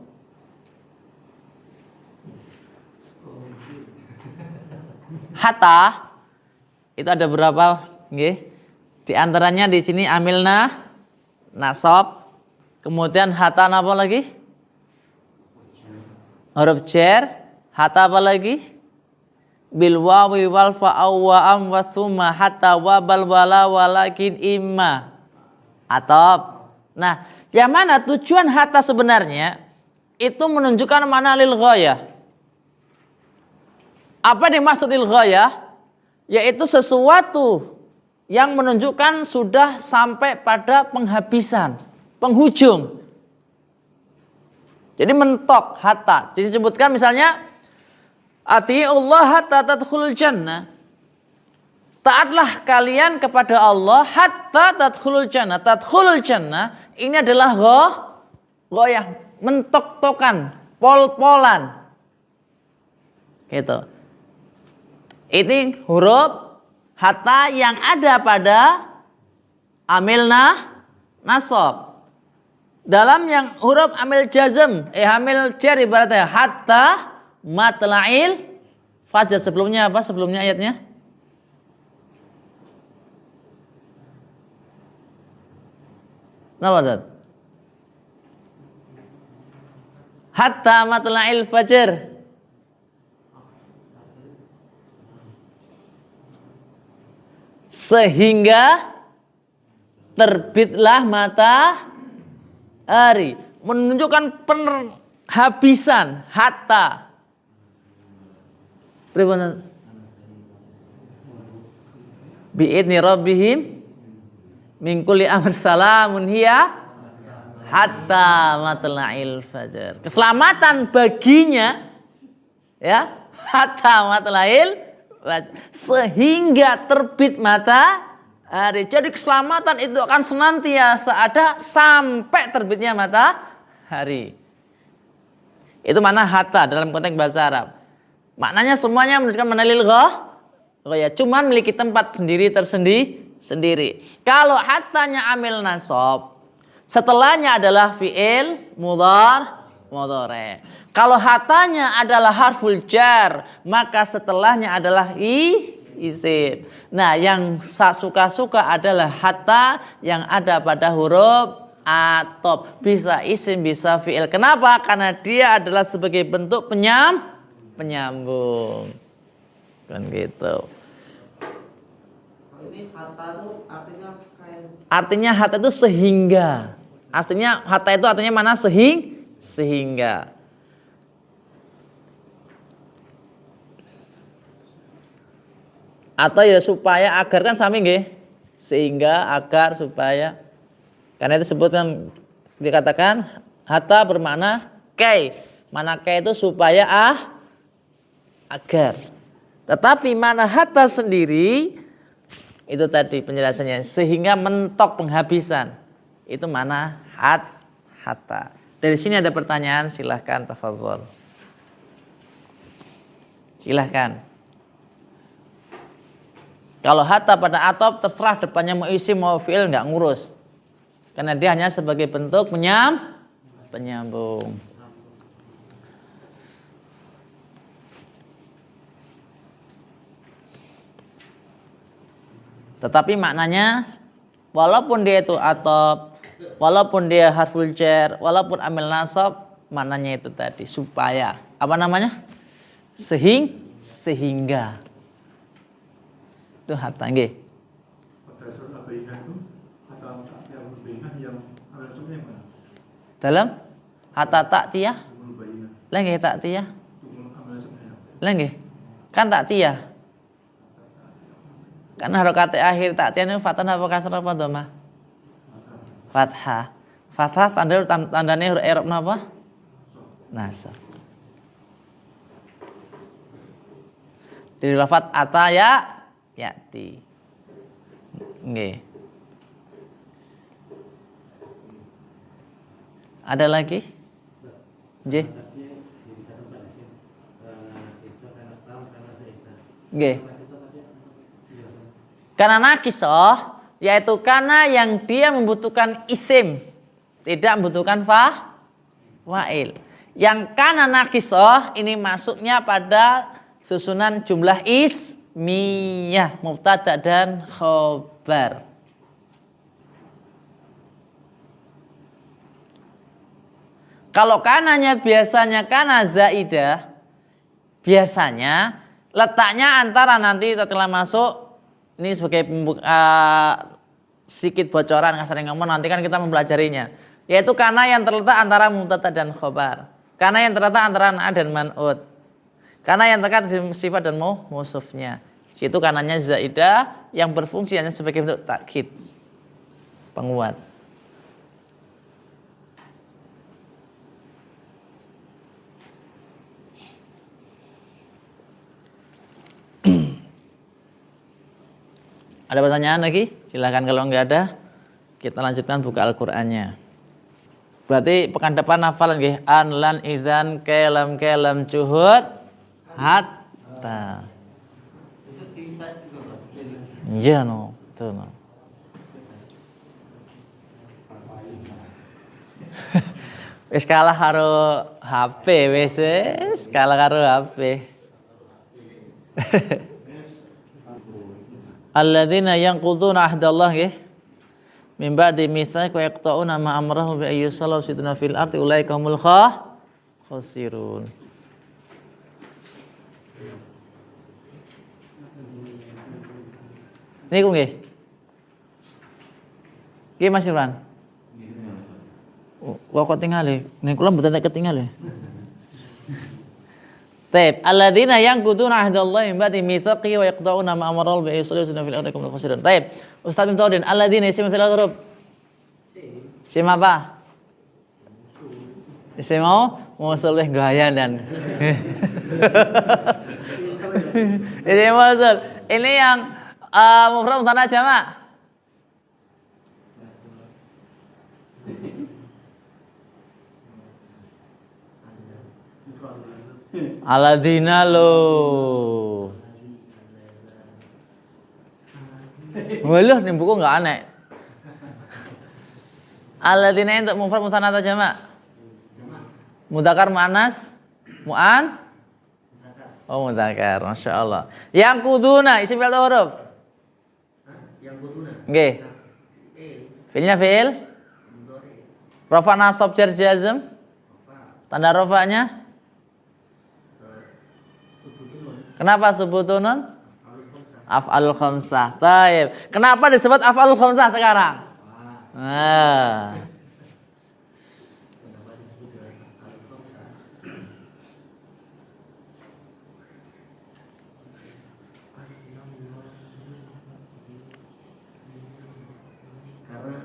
Hatta itu ada berapa? Nggih. Di antaranya di sini amilna nasab. Kemudian hatta apa lagi? Huruf jar. Hatta apa lagi? Bil wawi wal fa'aw wa am wa summa hatta wa bal wala walakin imma atop. Nah, yang mana tujuan hatta sebenarnya itu menunjukkan mana lil ghayah. Apa dimaksud lil ghayah? Yaitu sesuatu yang menunjukkan sudah sampai pada penghabisan, penghujung. Jadi mentok hatta. Disebutkan misalnya atiullah hatta tadkhulul jannah. Taatlah kalian kepada Allah hatta tadkhulul jannah. Tadkhulul jannah ini adalah ghayah, mentok-tokan, pol-polan. Gitu. Ini huruf hatta yang ada pada amil nasab. Dalam yang huruf amil jazm, amil jar ibaratnya hatta matla'il fajr. Sebelumnya apa? Sebelumnya ayatnya? Napa Ustaz? Hatta matla'il fajr. Sehingga terbitlah matahari. Menunjukkan penghabisan hatta. Bi'idni rabbihim min kulli amr salamun hiya hatta matla'il fajar. Keselamatan baginya ya hatta matla'il fajar, sehingga terbit matahari. Jadi keselamatan itu akan senantiasa ada sampai terbitnya matahari. Itu mana hatta dalam konteks bahasa Arab. Maknanya semuanya menunjukkan manalil ghaya, cuman memiliki tempat sendiri tersendiri. Kalau hattanya amil nasab, setelahnya adalah fi'il mudhari. Kalau hattanya adalah harful jar, maka setelahnya adalah isim. Nah, yang suka-suka adalah hatta yang ada pada huruf atop. Bisa isim, bisa fi'il. Kenapa? Karena dia adalah sebagai bentuk penyambung. Kan gitu. Ini hatta itu artinya kayak Artinya hatta itu sehingga. Artinya hatta itu artinya mana? Sehingga. Atau ya supaya, agar kan sami nggih. Sehingga, agar, supaya. Karena itu sebutkan dikatakan hatta bermakna kai. Mana kai itu supaya agar. Tetapi mana hatta sendiri itu tadi penjelasannya sehingga mentok penghabisan. Itu mana hatta. Dari sini ada pertanyaan, silahkan tafadhol. Silahkan. Kalau hatta pada atop terserah depannya mau isim mau fi'il nggak ngurus. Karena dia hanya sebagai bentuk penyambung. Tetapi maknanya walaupun dia itu atop, walaupun dia harful jar, walaupun amil nasab, maknanya itu tadi supaya. Apa namanya? Sehingga. Itu hatta nggih. Pada surat Al-Bayyinah itu hatta yang Al-Bayyinah yang ada sebenarnya mana? Dalam hatta ta'tiyah, Al-Bayyinah. lah nggih ta'tiyah. Itu ambil sebenarnya. Lah nggih. Kan ta'tiyah. Kan harokat akhir ta'tiyah itu fathah apa kasrah apa dhammah? Fathah. Fathah tandanya huruf i'rab napa? Nasab. Dari lafaz ataya yati. Nggih. Ada lagi? Nggih. Nggih. Karena nakisah yaitu karena yang dia membutuhkan isim, tidak membutuhkan fa'il. Yang karena nakisah ini masuknya pada susunan jumlah ismiyah, mubtada dan khobar. Kalau kananya biasanya kana zaidah, biasanya letaknya antara nanti setelah masuk, ini sebagai sedikit bocoran kasarnya ngomong, nanti kan kita mempelajarinya. Yaitu kana yang terletak antara mubtada dan khobar. Kana yang terletak antara na dan man'ud. Kana yang terkait sifat dan mausufnya. Itu kananya zaidah yang berfungsi hanya sebagai bentuk takkid, penguat. Ada pertanyaan lagi? Silahkan, kalau enggak ada kita lanjutkan buka Al-Qur'annya. Berarti pekan depan hafalan nggih, an lan izan kalam juhud hatta. Iya no, tuh no. Wis kalah karo HP wis kalah karo HP. Alladzina yanquduna ahdallah nggih min ba'di mitsaq wa yaqta'una ma amrahu bi ayyusalla sidna fil ardi ulaika humul khasirun. Niku nggih. Nggih Mas Irwan. Kok ketinggalan? Nek kula mboten ketinggalan. Taib, alladzina yanquduna ahdallahi min ba'di mitsaqi wa yaqta'una ma amara bi ayyusalluna fil ardi kum khasirin. Taib. Ustaz bin Taudin, alladzina isim fil huruf. Isim apa? Isim mausul gaya dan. Isim mausul. Ini yang mufrad musanna jamak. Aladina lo. Walah nih buku nggak aneh. Aladina untuk mufrad musanna atau jamak? Mudzakkar muannas? Mu'an? Oh mudzakkar, Masya Allah. Yang kuduna isim fi'il atau huruf? Yang kuduna. Nggih. Fi'ilnya fi'il? Rafa nasab jar jazm? Tanda rafa'nya? Kenapa subutunun? Af'alul khamsah. Taib. Kenapa disebut af'alul khamsah sekarang? Nah. Karena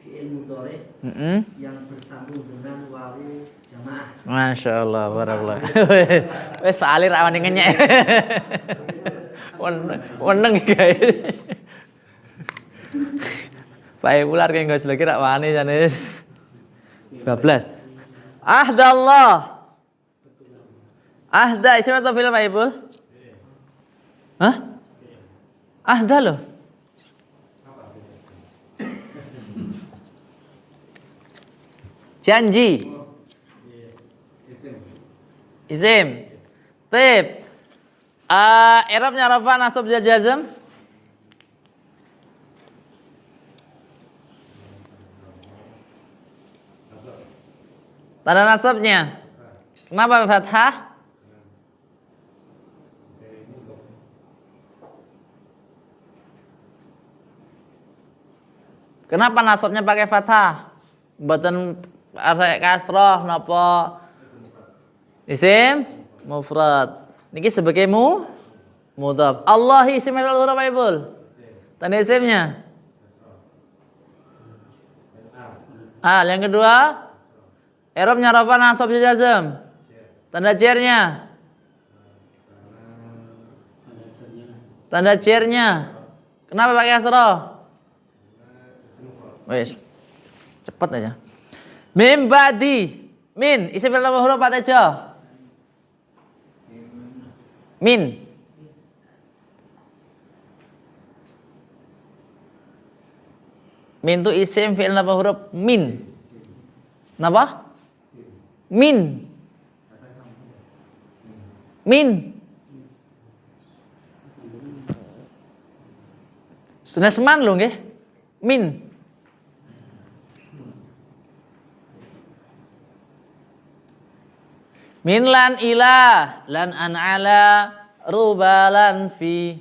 fi'il mudhari yang bersambung dengan wawu jamaah. Masya Allah, barakallah. Wes salir awan ngenyek. Weneng guys. Pak Ular kayak nggak selagi rak wani janis. 12. Ahdallah. Ahda isim atau fi'il Pak Ibul? Hah? Ahda loh. Janji. Isim. Tib. I'rabnya rafa nasab jar jazm. Tanda nasabnya. Kenapa fathah? Kenapa nasabnya pakai fathah? Mboten kasroh napa? Isim mufrad. Niki sebagai mudhaf. Allah isim fi'il huruf apa Ibul? Tanda isimnya. Yang kedua i'rabnya rafa nasab jar jazm. Tanda jernya. Tanda jernya. Kenapa pakai kasroh? Wes. Cepat aja. Min ba'di. Min isim fi'il huruf apa aja? Min. Min itu isim fi'il apa huruf? Min. Kenapa? Min. Min. Senesman lho nggih. Min. Min lan ila lan an ala rubalan fi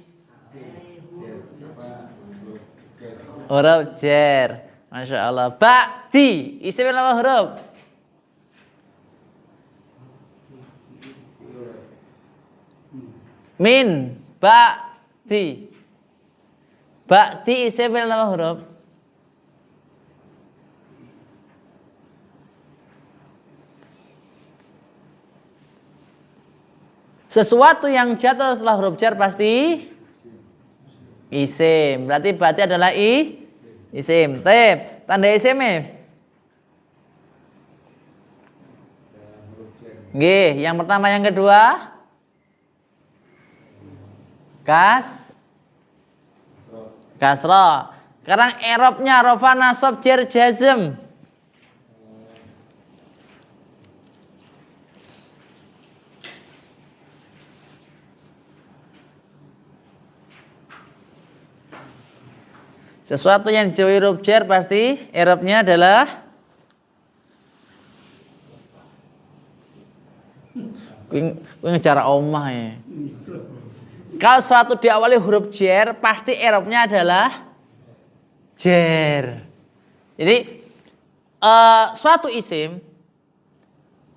huruf jar. Masya Allah. Ba'di isim apa huruf? Min ba'di. Ba'di isim apa huruf? Sesuatu yang jatuh setelah huruf jar pasti isim. Berarti ba'di adalah isim. Tep, tanda isimnya. Nggih, yang pertama yang kedua kasroh. Sekarang i'rabnya rafa nasab jar jazm. Sesuatu yang dijauhi huruf jar pasti i'rabnya adalah kuwi ngecara omah ya. Kalau sesuatu diawali huruf jar pasti i'rabnya adalah jar. Jadi suatu isim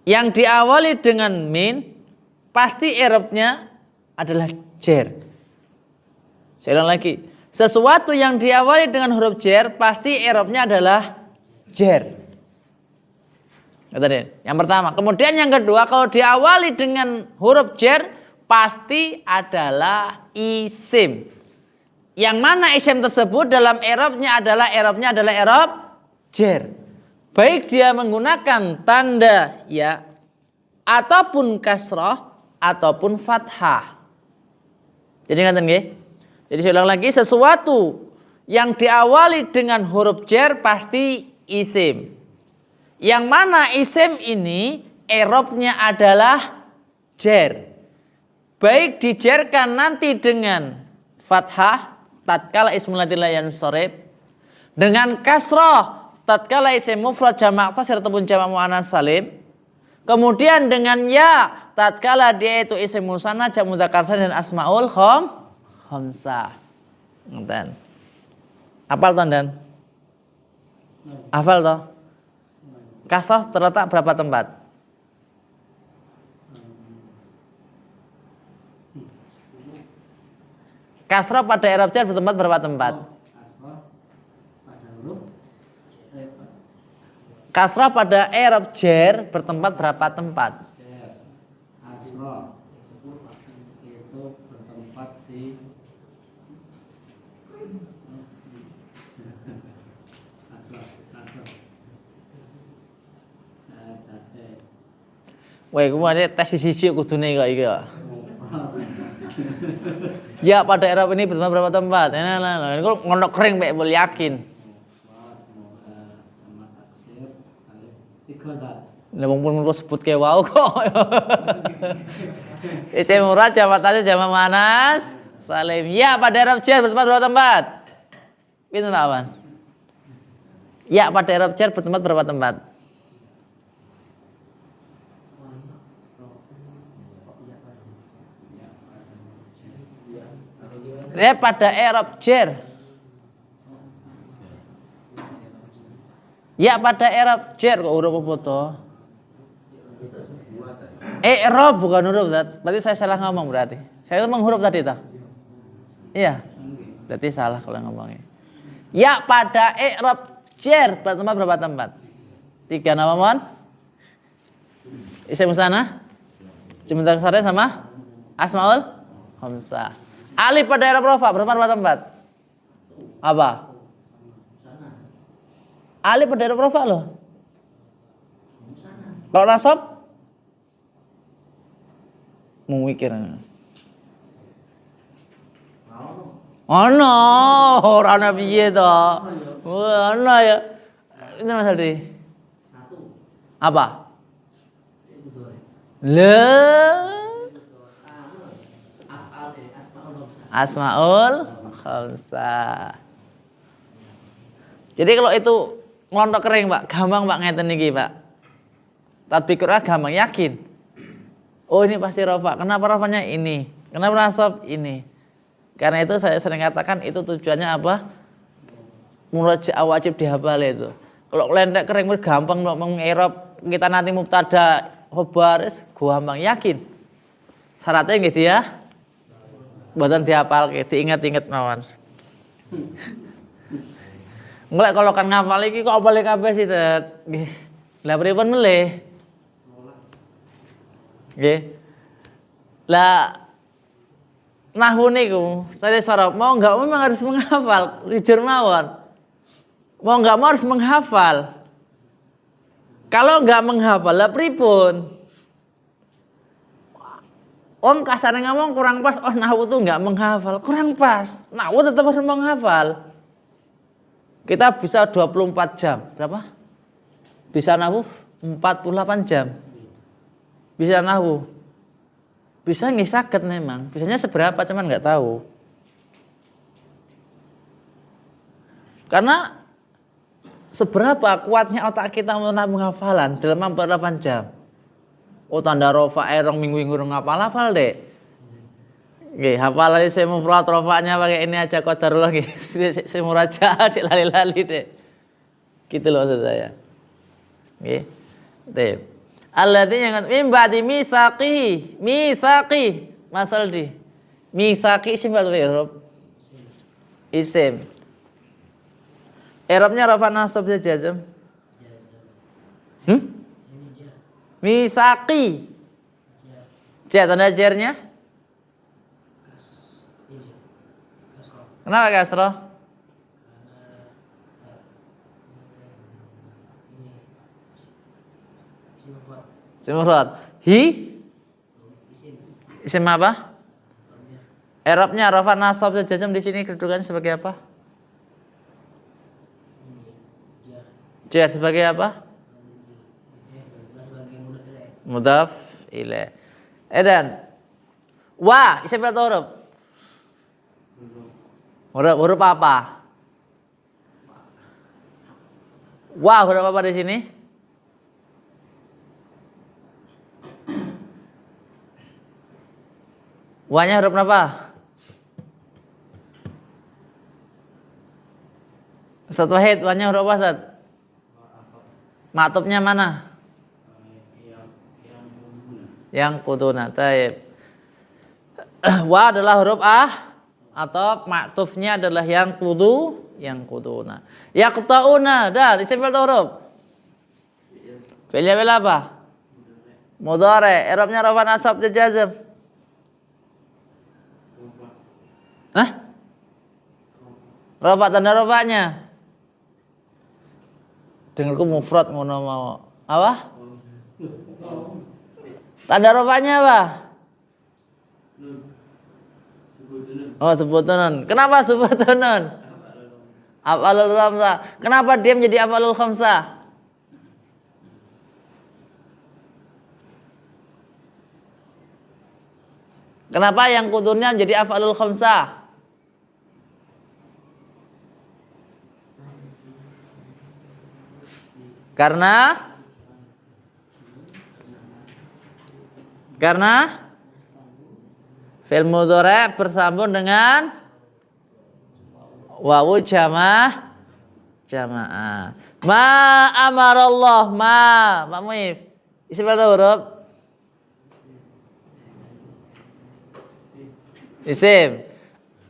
yang diawali dengan min pasti i'rabnya adalah jar. Saya ulang lagi. Sesuatu yang diawali dengan huruf jar pasti i'rabnya adalah jar. Yang pertama. Kemudian yang kedua, kalau diawali dengan huruf jar pasti adalah isim. Yang mana isim tersebut dalam i'rabnya adalah i'rab jar. Baik dia menggunakan tanda ya ataupun kasrah ataupun fathah. Jadi ngaten nggih. Jadi saya ulang lagi, sesuatu yang diawali dengan huruf jar pasti isim. Yang mana isim ini i'rabnya adalah jar. Baik dijarkan nanti dengan fathah tatkala ismul ladzi la yansharif, dengan kasrah tatkala isim mufrad jamak taksir ataupun jamak muannats salim, kemudian dengan ya tatkala dia itu isim musanna jamak mudzakkar salim dan asmaul khamsah. Ngoten. Hafal to, Dan? Hafal to? Kasrah terletak berapa tempat? Kasrah pada i'rab jar bertempat berapa tempat? Kasrah pada i'rab jar bertempat berapa tempat? Kasrah itu bertempat di Wah, iku mari tes siji kudune kok iki kok. Ya pada i'rab ini bertempat berapa tempat? Nah, ini kok ngono kering mek yakin. Lah wong pun sebut ke wau kok. Isim murad jamak taksir jamak muannats salim. Ya pada i'rab jar bertempat berapa tempat? Pinten Pak Awan? Ya pada i'rab jar bertempat berapa tempat? Ya pada i'rab jar. Ya pada i'rab jar kok huruf apa to? I'rab bukan huruf Zat. Berarti saya salah ngomong berarti. Saya ngomong huruf tadi toh? Iya. Berarti salah kalau ngomongnya. Ya pada i'rab jar bertempat berapa tempat? 3 nama mohon. Isim musanna, jamak taksir sama asmaul khamsah. Alif pada i'rab rafa berapa tempat? Apa? Alif pada i'rab rafa loh. Kalau nasab? Memikir. Oh no, ora ana piye to? Wah, ana ya. Ini Mas Aldi. Apa? Asmaul khamsah. Jadi kalau itu ngelontok kering Pak, gampang Pak ngeten niki Pak. Tatbiqurnya gampang, yakin. Oh ini pasti rafa. Kenapa rafanya ini? Kenapa nasab ini? Karena itu saya sering katakan itu tujuannya apa? Murajaah wajib dihafal itu. Kalau lentek kering gampang mengirab kita nanti mubtada khobar gampang yakin. Syaratnya nggih dia mboten dihafal, diingat-ingat mawon. Mulai kalau kan ngapal iki kok apal kabeh sih, Tet. Nggih. Lah pripun melih? Nggih. Lah nahwu niku saya sarap mau enggak memang harus menghafal, jujur mawon. Mau enggak mau harus menghafal. Kalau enggak menghafal lah pripun? Om kasarnya ngomong kurang pas, oh nahwu tuh enggak menghafal, kurang pas. Nahwu tetap harus menghafal. Kita bisa 24 jam, berapa? Bisa nahwu 48 jam. Bisa nahwu. Bisa nggih saged memang. Bisanya seberapa cuman enggak tahu. Karena seberapa kuatnya otak kita untuk menghafalan dalam 48 jam. Oh tanda rofa rong minggu ngapal deh. Nggih, hafalan saya mufrad rofanya pakai ini aja qadarullah nggih. Saya murajaah sik lali-lali deh. Gitu loh maksud saya. Nggih. Tep. Alladzi yang min ba'di misaqi masal di. Misaqi isim atau i'rab? Isim. I'rabnya rafa nasab saja, Jam. Misaqi. Ja tanda jarnya? Kenapa kasroh? Simurad. Hi? Isim apa? I'rabnya rafa nasab jazm di sini kedudukannya sebagai apa? Jar sebagai apa? Mudhaf ilaih. Dan wa isim atau huruf? Huruf apa? Wa huruf apa di sini? Wa-nya huruf apa? Ustaz Wahid, wa-nya huruf apa, Ustaz? Maktubnya mana? Yang kuduna. Taib. Wa adalah huruf atau maktufnya adalah yang kuduna. Yaqta'una, dah isim fi'il huruf. Fi'ilnya apa? Mudhari. I'rabnya rafa nasab jazm. Hah? Rafa tanda rafanya. Dengarku mufrad ngono mau. Apa? Tanda rafanya apa? Oh, sebutun. Kenapa sebutun? Af'alul khamsah. Kenapa dia menjadi af'alul khamsah? Kenapa yang kudurnya menjadi af'alul khamsah? Karena fi'il mudhari' bersambung dengan wawu jamaah. Ma amarallah Pak Muif. Isim atau huruf? Isim.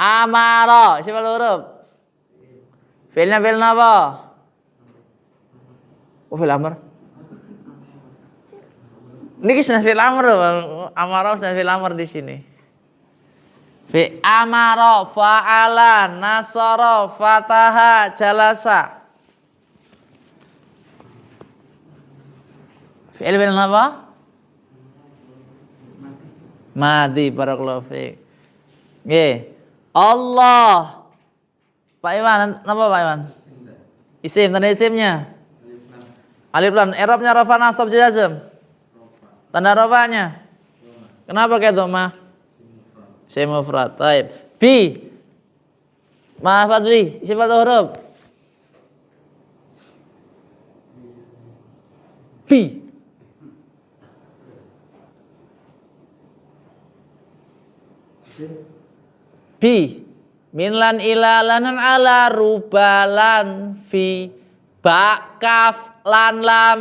Amara isim atau huruf? Fi'ilnya fi'il apa? Oh, fi'il amr. Niki sudah fi'il amr, amara sudah fi'il amr di sini. Fi amara, fa'ala, nasara, fataha, jalasa. Fi'il apa? Madi, barakallahu fiik. Nggih. Allah. Pak Iwan, napa Pak Iwan? Isim, tanda isimnya. Alif lam, i'rabnya rafa nasab jazm. Tanda rafanya. Kenapa kayak dhamma? Isim mufrad. Baik. Bi. Ma Fadli, isim atau huruf? Bi. Bi. Minlan ila lanan ala rubalan fi ba kaf lan lam.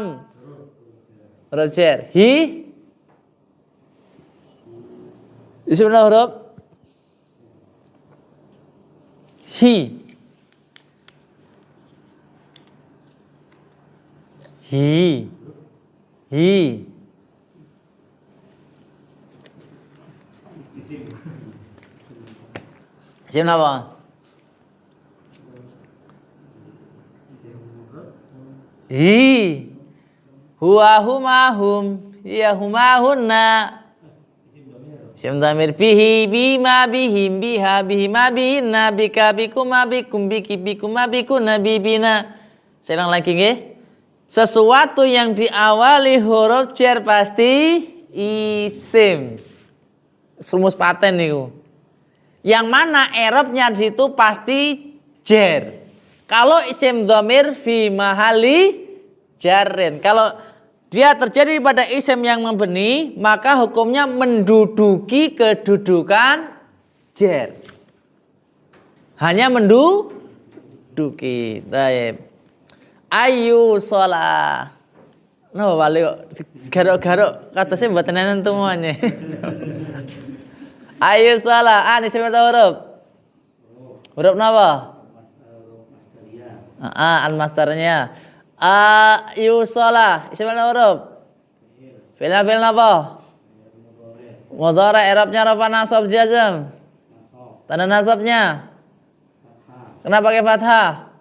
Roger. Hi. Isim atau huruf? Hi. Isim apa? Huwa huma hum ya huma hunna. Isim dhamir bihi bima bihim biha bihima bihinna bika bikuma bikum biki bikuma bikuna bibina. Saya ulang lagi nggih. Sesuatu yang diawali huruf jar pasti isim. Rumus paten niku. Yang mana i'rabnya di situ pasti jar. Kalau isim dhamir fi mahali jarrin. Kalau dia terjadi pada isim yang membeni, maka hukumnya menduduki kedudukan jar. Hanya menduduki. Baik. Ayu sholah. No, balik garuk-garuk kata saya buat nenek semuanya. Ayu sholah. Ini siapa tahu huruf? Huruf apa? Al-mastarnya. Ayu sholah. Siapa tahu huruf? Fi'il apa? Mudhari'. I'rabnya rafa nasab jazm. Tanda nasabnya. Kenapa pakai fathah?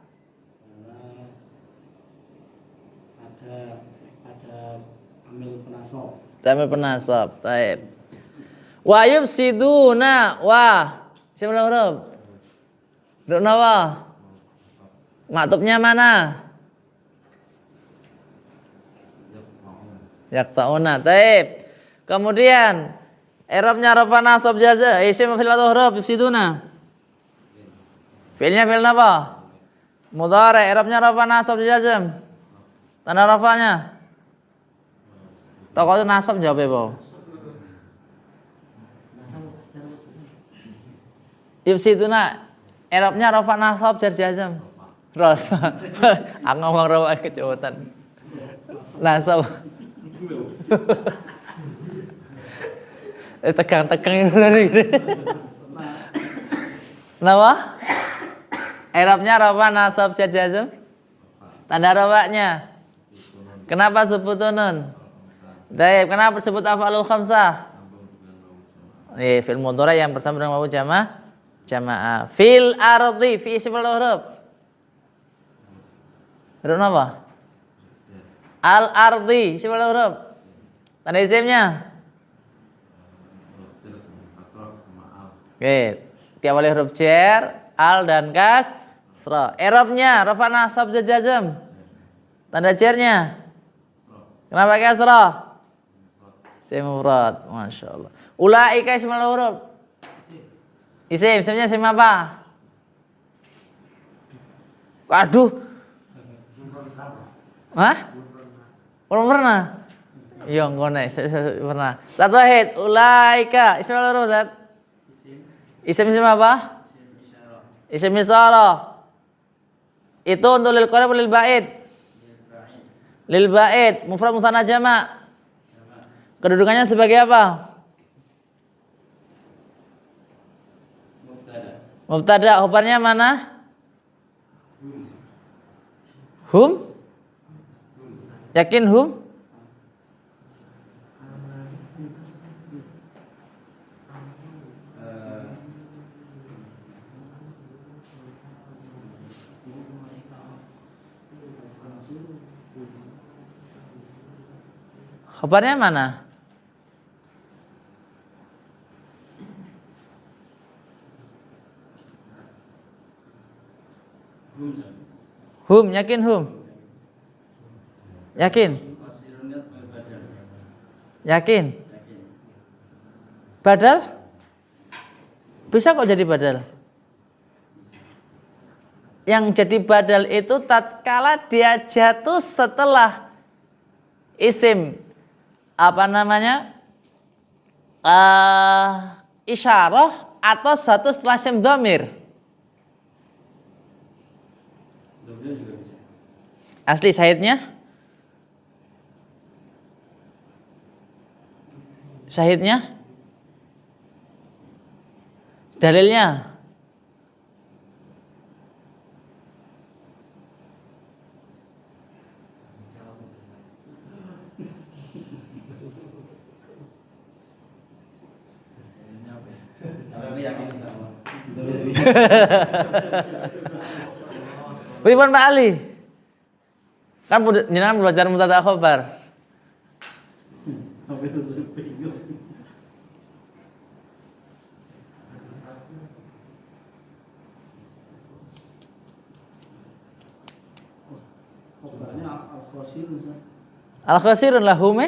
Ada amil penasab. Damai penasab. Taib. Wa yufsiduna wa siapa huruf? Huruf apa? Maktubnya mana? Yaqta'una. Taib. Kemudian i'rabnya rafa nasab jazm isim fil huruf yufsiduna. Fi'ilnya fi'il apa? Mudhari. I'rabnya rafa nasab jazm. Tanda rafanya. Tokoh nasab jawab apa? Yufsiduna. I'rabnya rafa nasab jar jazm. Ros. Aku ngomong rafa kecowotan. Nasab. Tegang-tegang itu lagi. Kenapa? I'rabnya rafa nasab jar jazm. Tanda rafanya. Kenapa sebut nun? Baik, kenapa sebut af'alul khamsah? Fil mudhari yang bersama dengan wawu jamaah. Fil ardi fi ismul huruf. Huruf apa? Al ardi ismul huruf. Tanda isimnya? Oke, diawali huruf jar, al dan kasrah. I'rabnya rafa nasab jazm. Tanda jarnya? Kenapa kasrah? Isim mufrad, masyaallah. Ulaika ismul huruf. Isimnya isim apa? Aduh. Hah? Belum pernah. Iya, ngone pernah. Satu wahid, ulaika ismul huruf Zat. Isim apa? Isim isyarah. Itu untuk lil qarib lil ba'id. Lil ba'id, mufrad musanna jama'. Kedudukannya sebagai apa? Mubtada. Khobarnya mana? Hum? Yakin hum? Khobarnya mana? Hum, yakin hum? Yakin? Yakin? Badal? Bisa kok jadi badal? Yang jadi badal itu tatkala dia jatuh setelah isim apa namanya? Isyarah atau satu setelah isim dhamir. Asli syahidnya? Syahidnya? Dalilnya? Pripun Pak Ali? Kan jenengan belajar mubtada khobar. Apa itu sepinggul? Khobarnya al-khasirun. Al-khasirun lahum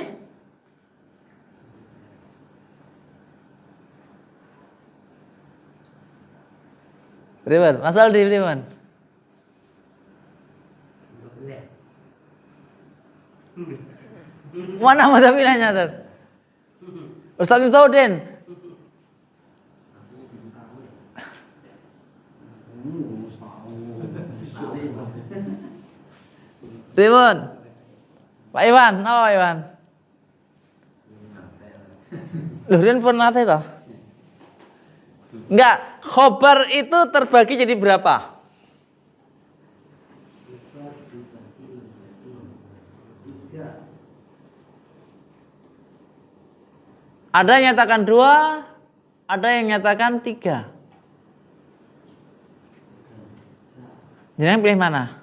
Pripun? Masal di pripun? Mana mata pilihannya tuh? Ustaz Miftahudin. Pripun? Pak Iwan, apa Iwan? Lurin pun nate toh? Enggak, khobar itu terbagi jadi berapa? Ada yang nyatakan 2, ada yang nyatakan 3. Jangan pilih mana?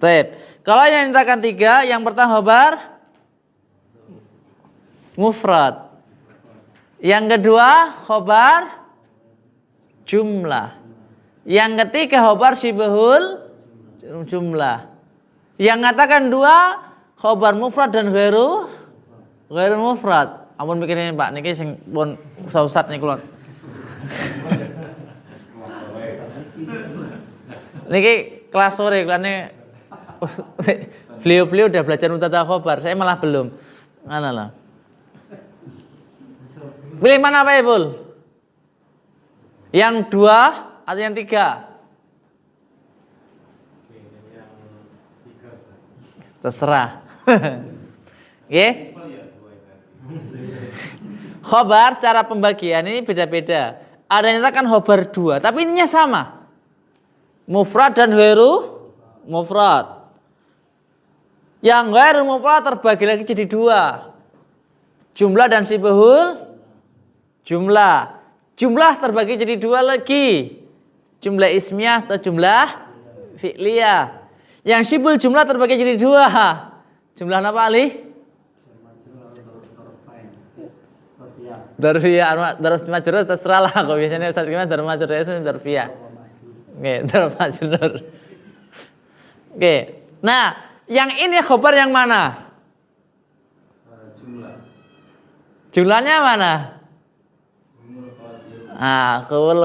Baik. Kalau yang nyatakan 3, yang pertama khobar mufrad. Yang kedua khobar jumlah. Yang ketiga khobar syibhul jumlah. Yang katakan dua khobar mufrad dan ghairu mufrad. Ampun pikirin Pak niki sing pun sausat niku lho. Niki kelas sore klane beliau udah belajar mubtada khobar, saya malah belum. Mana lah. Pilih mana Pak Ibul? Yang dua atau yang tiga? Terserah. Oke. Khobar secara pembagian ini beda-beda. Ada yang nyatakan khobar dua, tapi ininya sama. Mufrad dan ghairu mufrad. Yang ghairu mufrad terbagi lagi jadi dua. Jumlah dan syibhul jumlah. Jumlah terbagi jadi dua lagi. Jumlah ismiyah atau jumlah fi'liyah. Yang syibhul jumlah terbagi jadi dua. Jumlah apa Ali? Darfiyah, darf majrur terserah lah kok biasanya Ustaz gimana darf majrur itu darfiyah. Oke, darf majrur. Oke. Nah, yang ini khobar yang mana? Jumlah. Jumlahnya mana? Khul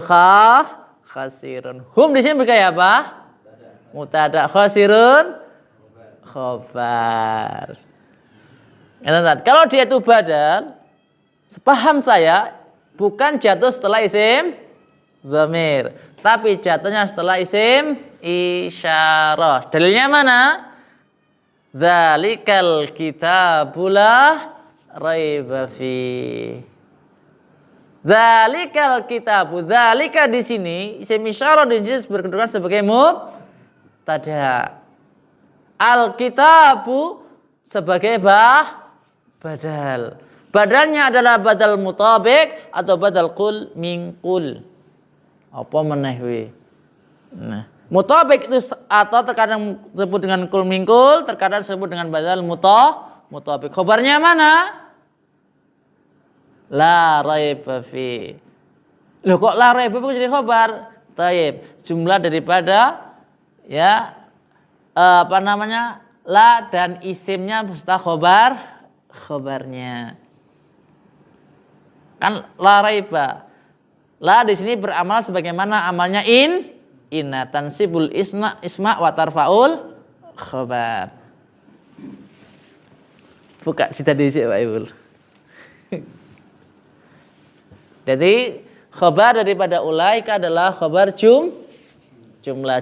khasirun. Hum di sini bergaya apa? Mubtada khasirun khobar. Kalau dia itu badal, sepaham saya bukan jatuh setelah isim zamir, tapi jatuhnya setelah isim isyarah. Dalilnya mana? Zalikal kitabula raiba fi. Zalikal kitabu. Zalika di sini isim isyarah di sini berkedudukan sebagai mubtada. Al kitabu sebagai badal. Badalnya adalah badal mutabik atau badal qul min qul. Apa meneh kuwi? Nah, mutabik itu atau terkadang disebut dengan qul min qul, terkadang disebut dengan badal mutabik. Khabarnya mana? La raiba fi. Loh kok la raiba fi jadi khabar? Taib. Jumlah daripada ya la dan isimnya beserta khabarnya. Kan la raiba. La di sini beramal sebagaimana amalnya inna tansibul isma wa tarfaul khabar. Buka kita di sini Pak Ibul. Jadi khabar daripada ulaika adalah khabar jumlah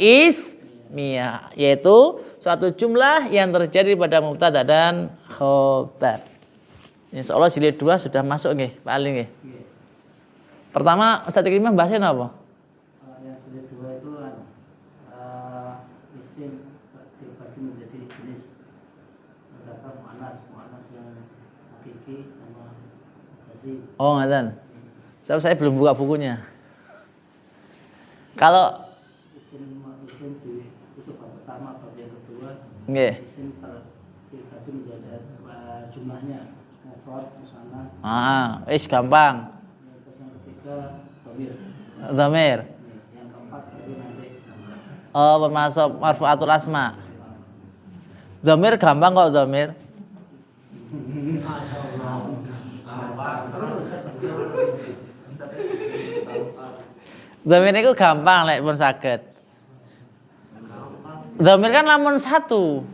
ismiyah, yaitu suatu jumlah yang terjadi pada mubtada dan khabar. Insyaallah jilid 2 sudah masuk nggih, Pak Ali nggih. Pertama Ustaz Ikrimah bahasnya apa? Yang jilid 2 itu isim dibagi menjadi jenis mudzakkar muannas yang hakiki sama majasi. Oh, ngaten. Saya belum buka bukunya. Kalau isim itu bab pertama, bab yang kedua. nggih. Isim dibagi menjadi jumlahnya. Gampang. Terus yang ketiga Dhamir. Yang keempat tadi nanti Termasuk marfu'atul asma. Dhamir gampang kok dhamir. Dhamir itu gampang lek pun saged. Dhamir kan lamun satu.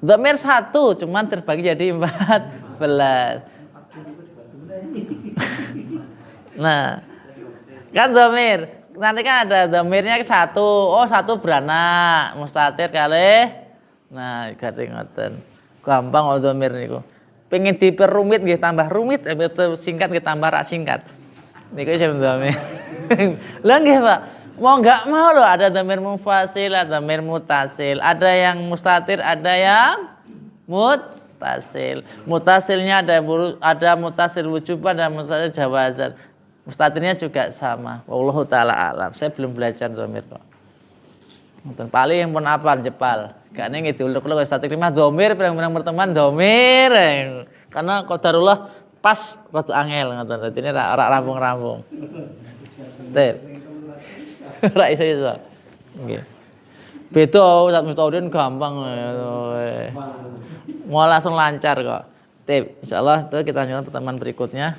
Dhamir satu, cuman terbagi jadi 14. Nah, kan dhamir. Nanti kan ada dhamirnya satu. Oh, satu beranak, mustatir kali. Nah, ganti ngoten. Gampang kok dhamir niku. Pengen diperumit nggih tambah rumit, singkat nggih tambah rak singkat. Niku jam dhamir. Lah nggih, Pak. Mau enggak mau loh, ada dhamir munfasil, ada dhamir mutasil, ada yang mustatir, ada yang mutasil. Mutasilnya ada mutasil wujuban dan mutasil jawazan. Mustatirnya juga sama. Wallahu taala alam. Saya belum belajar dhamir kok. Ngoten paling pun apal jepal. Gak ning ngidul kula wis statik limah domir pirang-pirang pertemuan domir. Karena qadarullah pas rada angel ngoten. Dadine ora rampung-rampung. Tep. Ora iso. Nggih. Beda saat metodin gampang. Mau langsung lancar kok. Tip, insyaallah itu kita lanjutkan pertemuan berikutnya.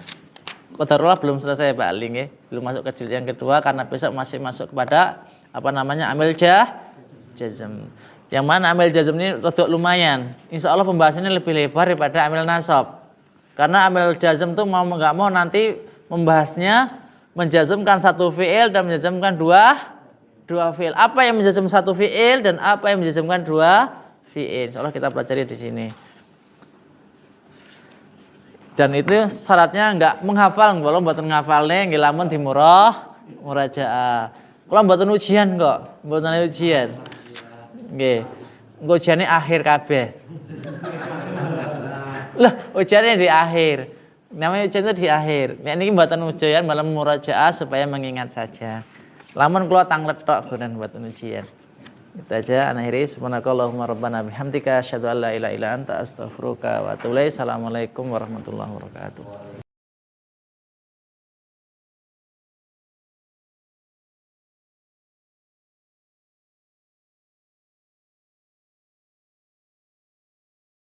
Qadarullah belum selesai Pak Ali nggih. Belum masuk ke jilid yang kedua karena besok masih masuk kepada amil jazm. Yang mana amil jazm ini rada lumayan. Insyaallah pembahasannya lebih lebar daripada amil nasab. Karena amil jazm itu mau enggak mau nanti membahasnya menjazmkan satu fiil dan menjazmkan dua fiil. Apa yang menjazm satu fiil dan apa yang menjazmkan dua fiil. Insyaallah kita pelajari di sini. Dan itu syaratnya enggak menghafal, kalau mboten ngafalne nggih lamun di murajaah. Kula mboten ujian kok, mboten ujian. Nggih. Engko ujiane akhir kabeh. Lah, ujiannya di akhir. Namanya ujian itu di akhir. Nek niki mboten ujian malah murajaah supaya mengingat saja. Lamun kula tanglet tok gonen mboten ujian. Itu aja akhiri subhanakallahumma rabbana bihamdika asyhadu an la ilaha illa anta astaghfiruka wa atubu ilaik. Assalamualaikum warahmatullahi wabarakatuh.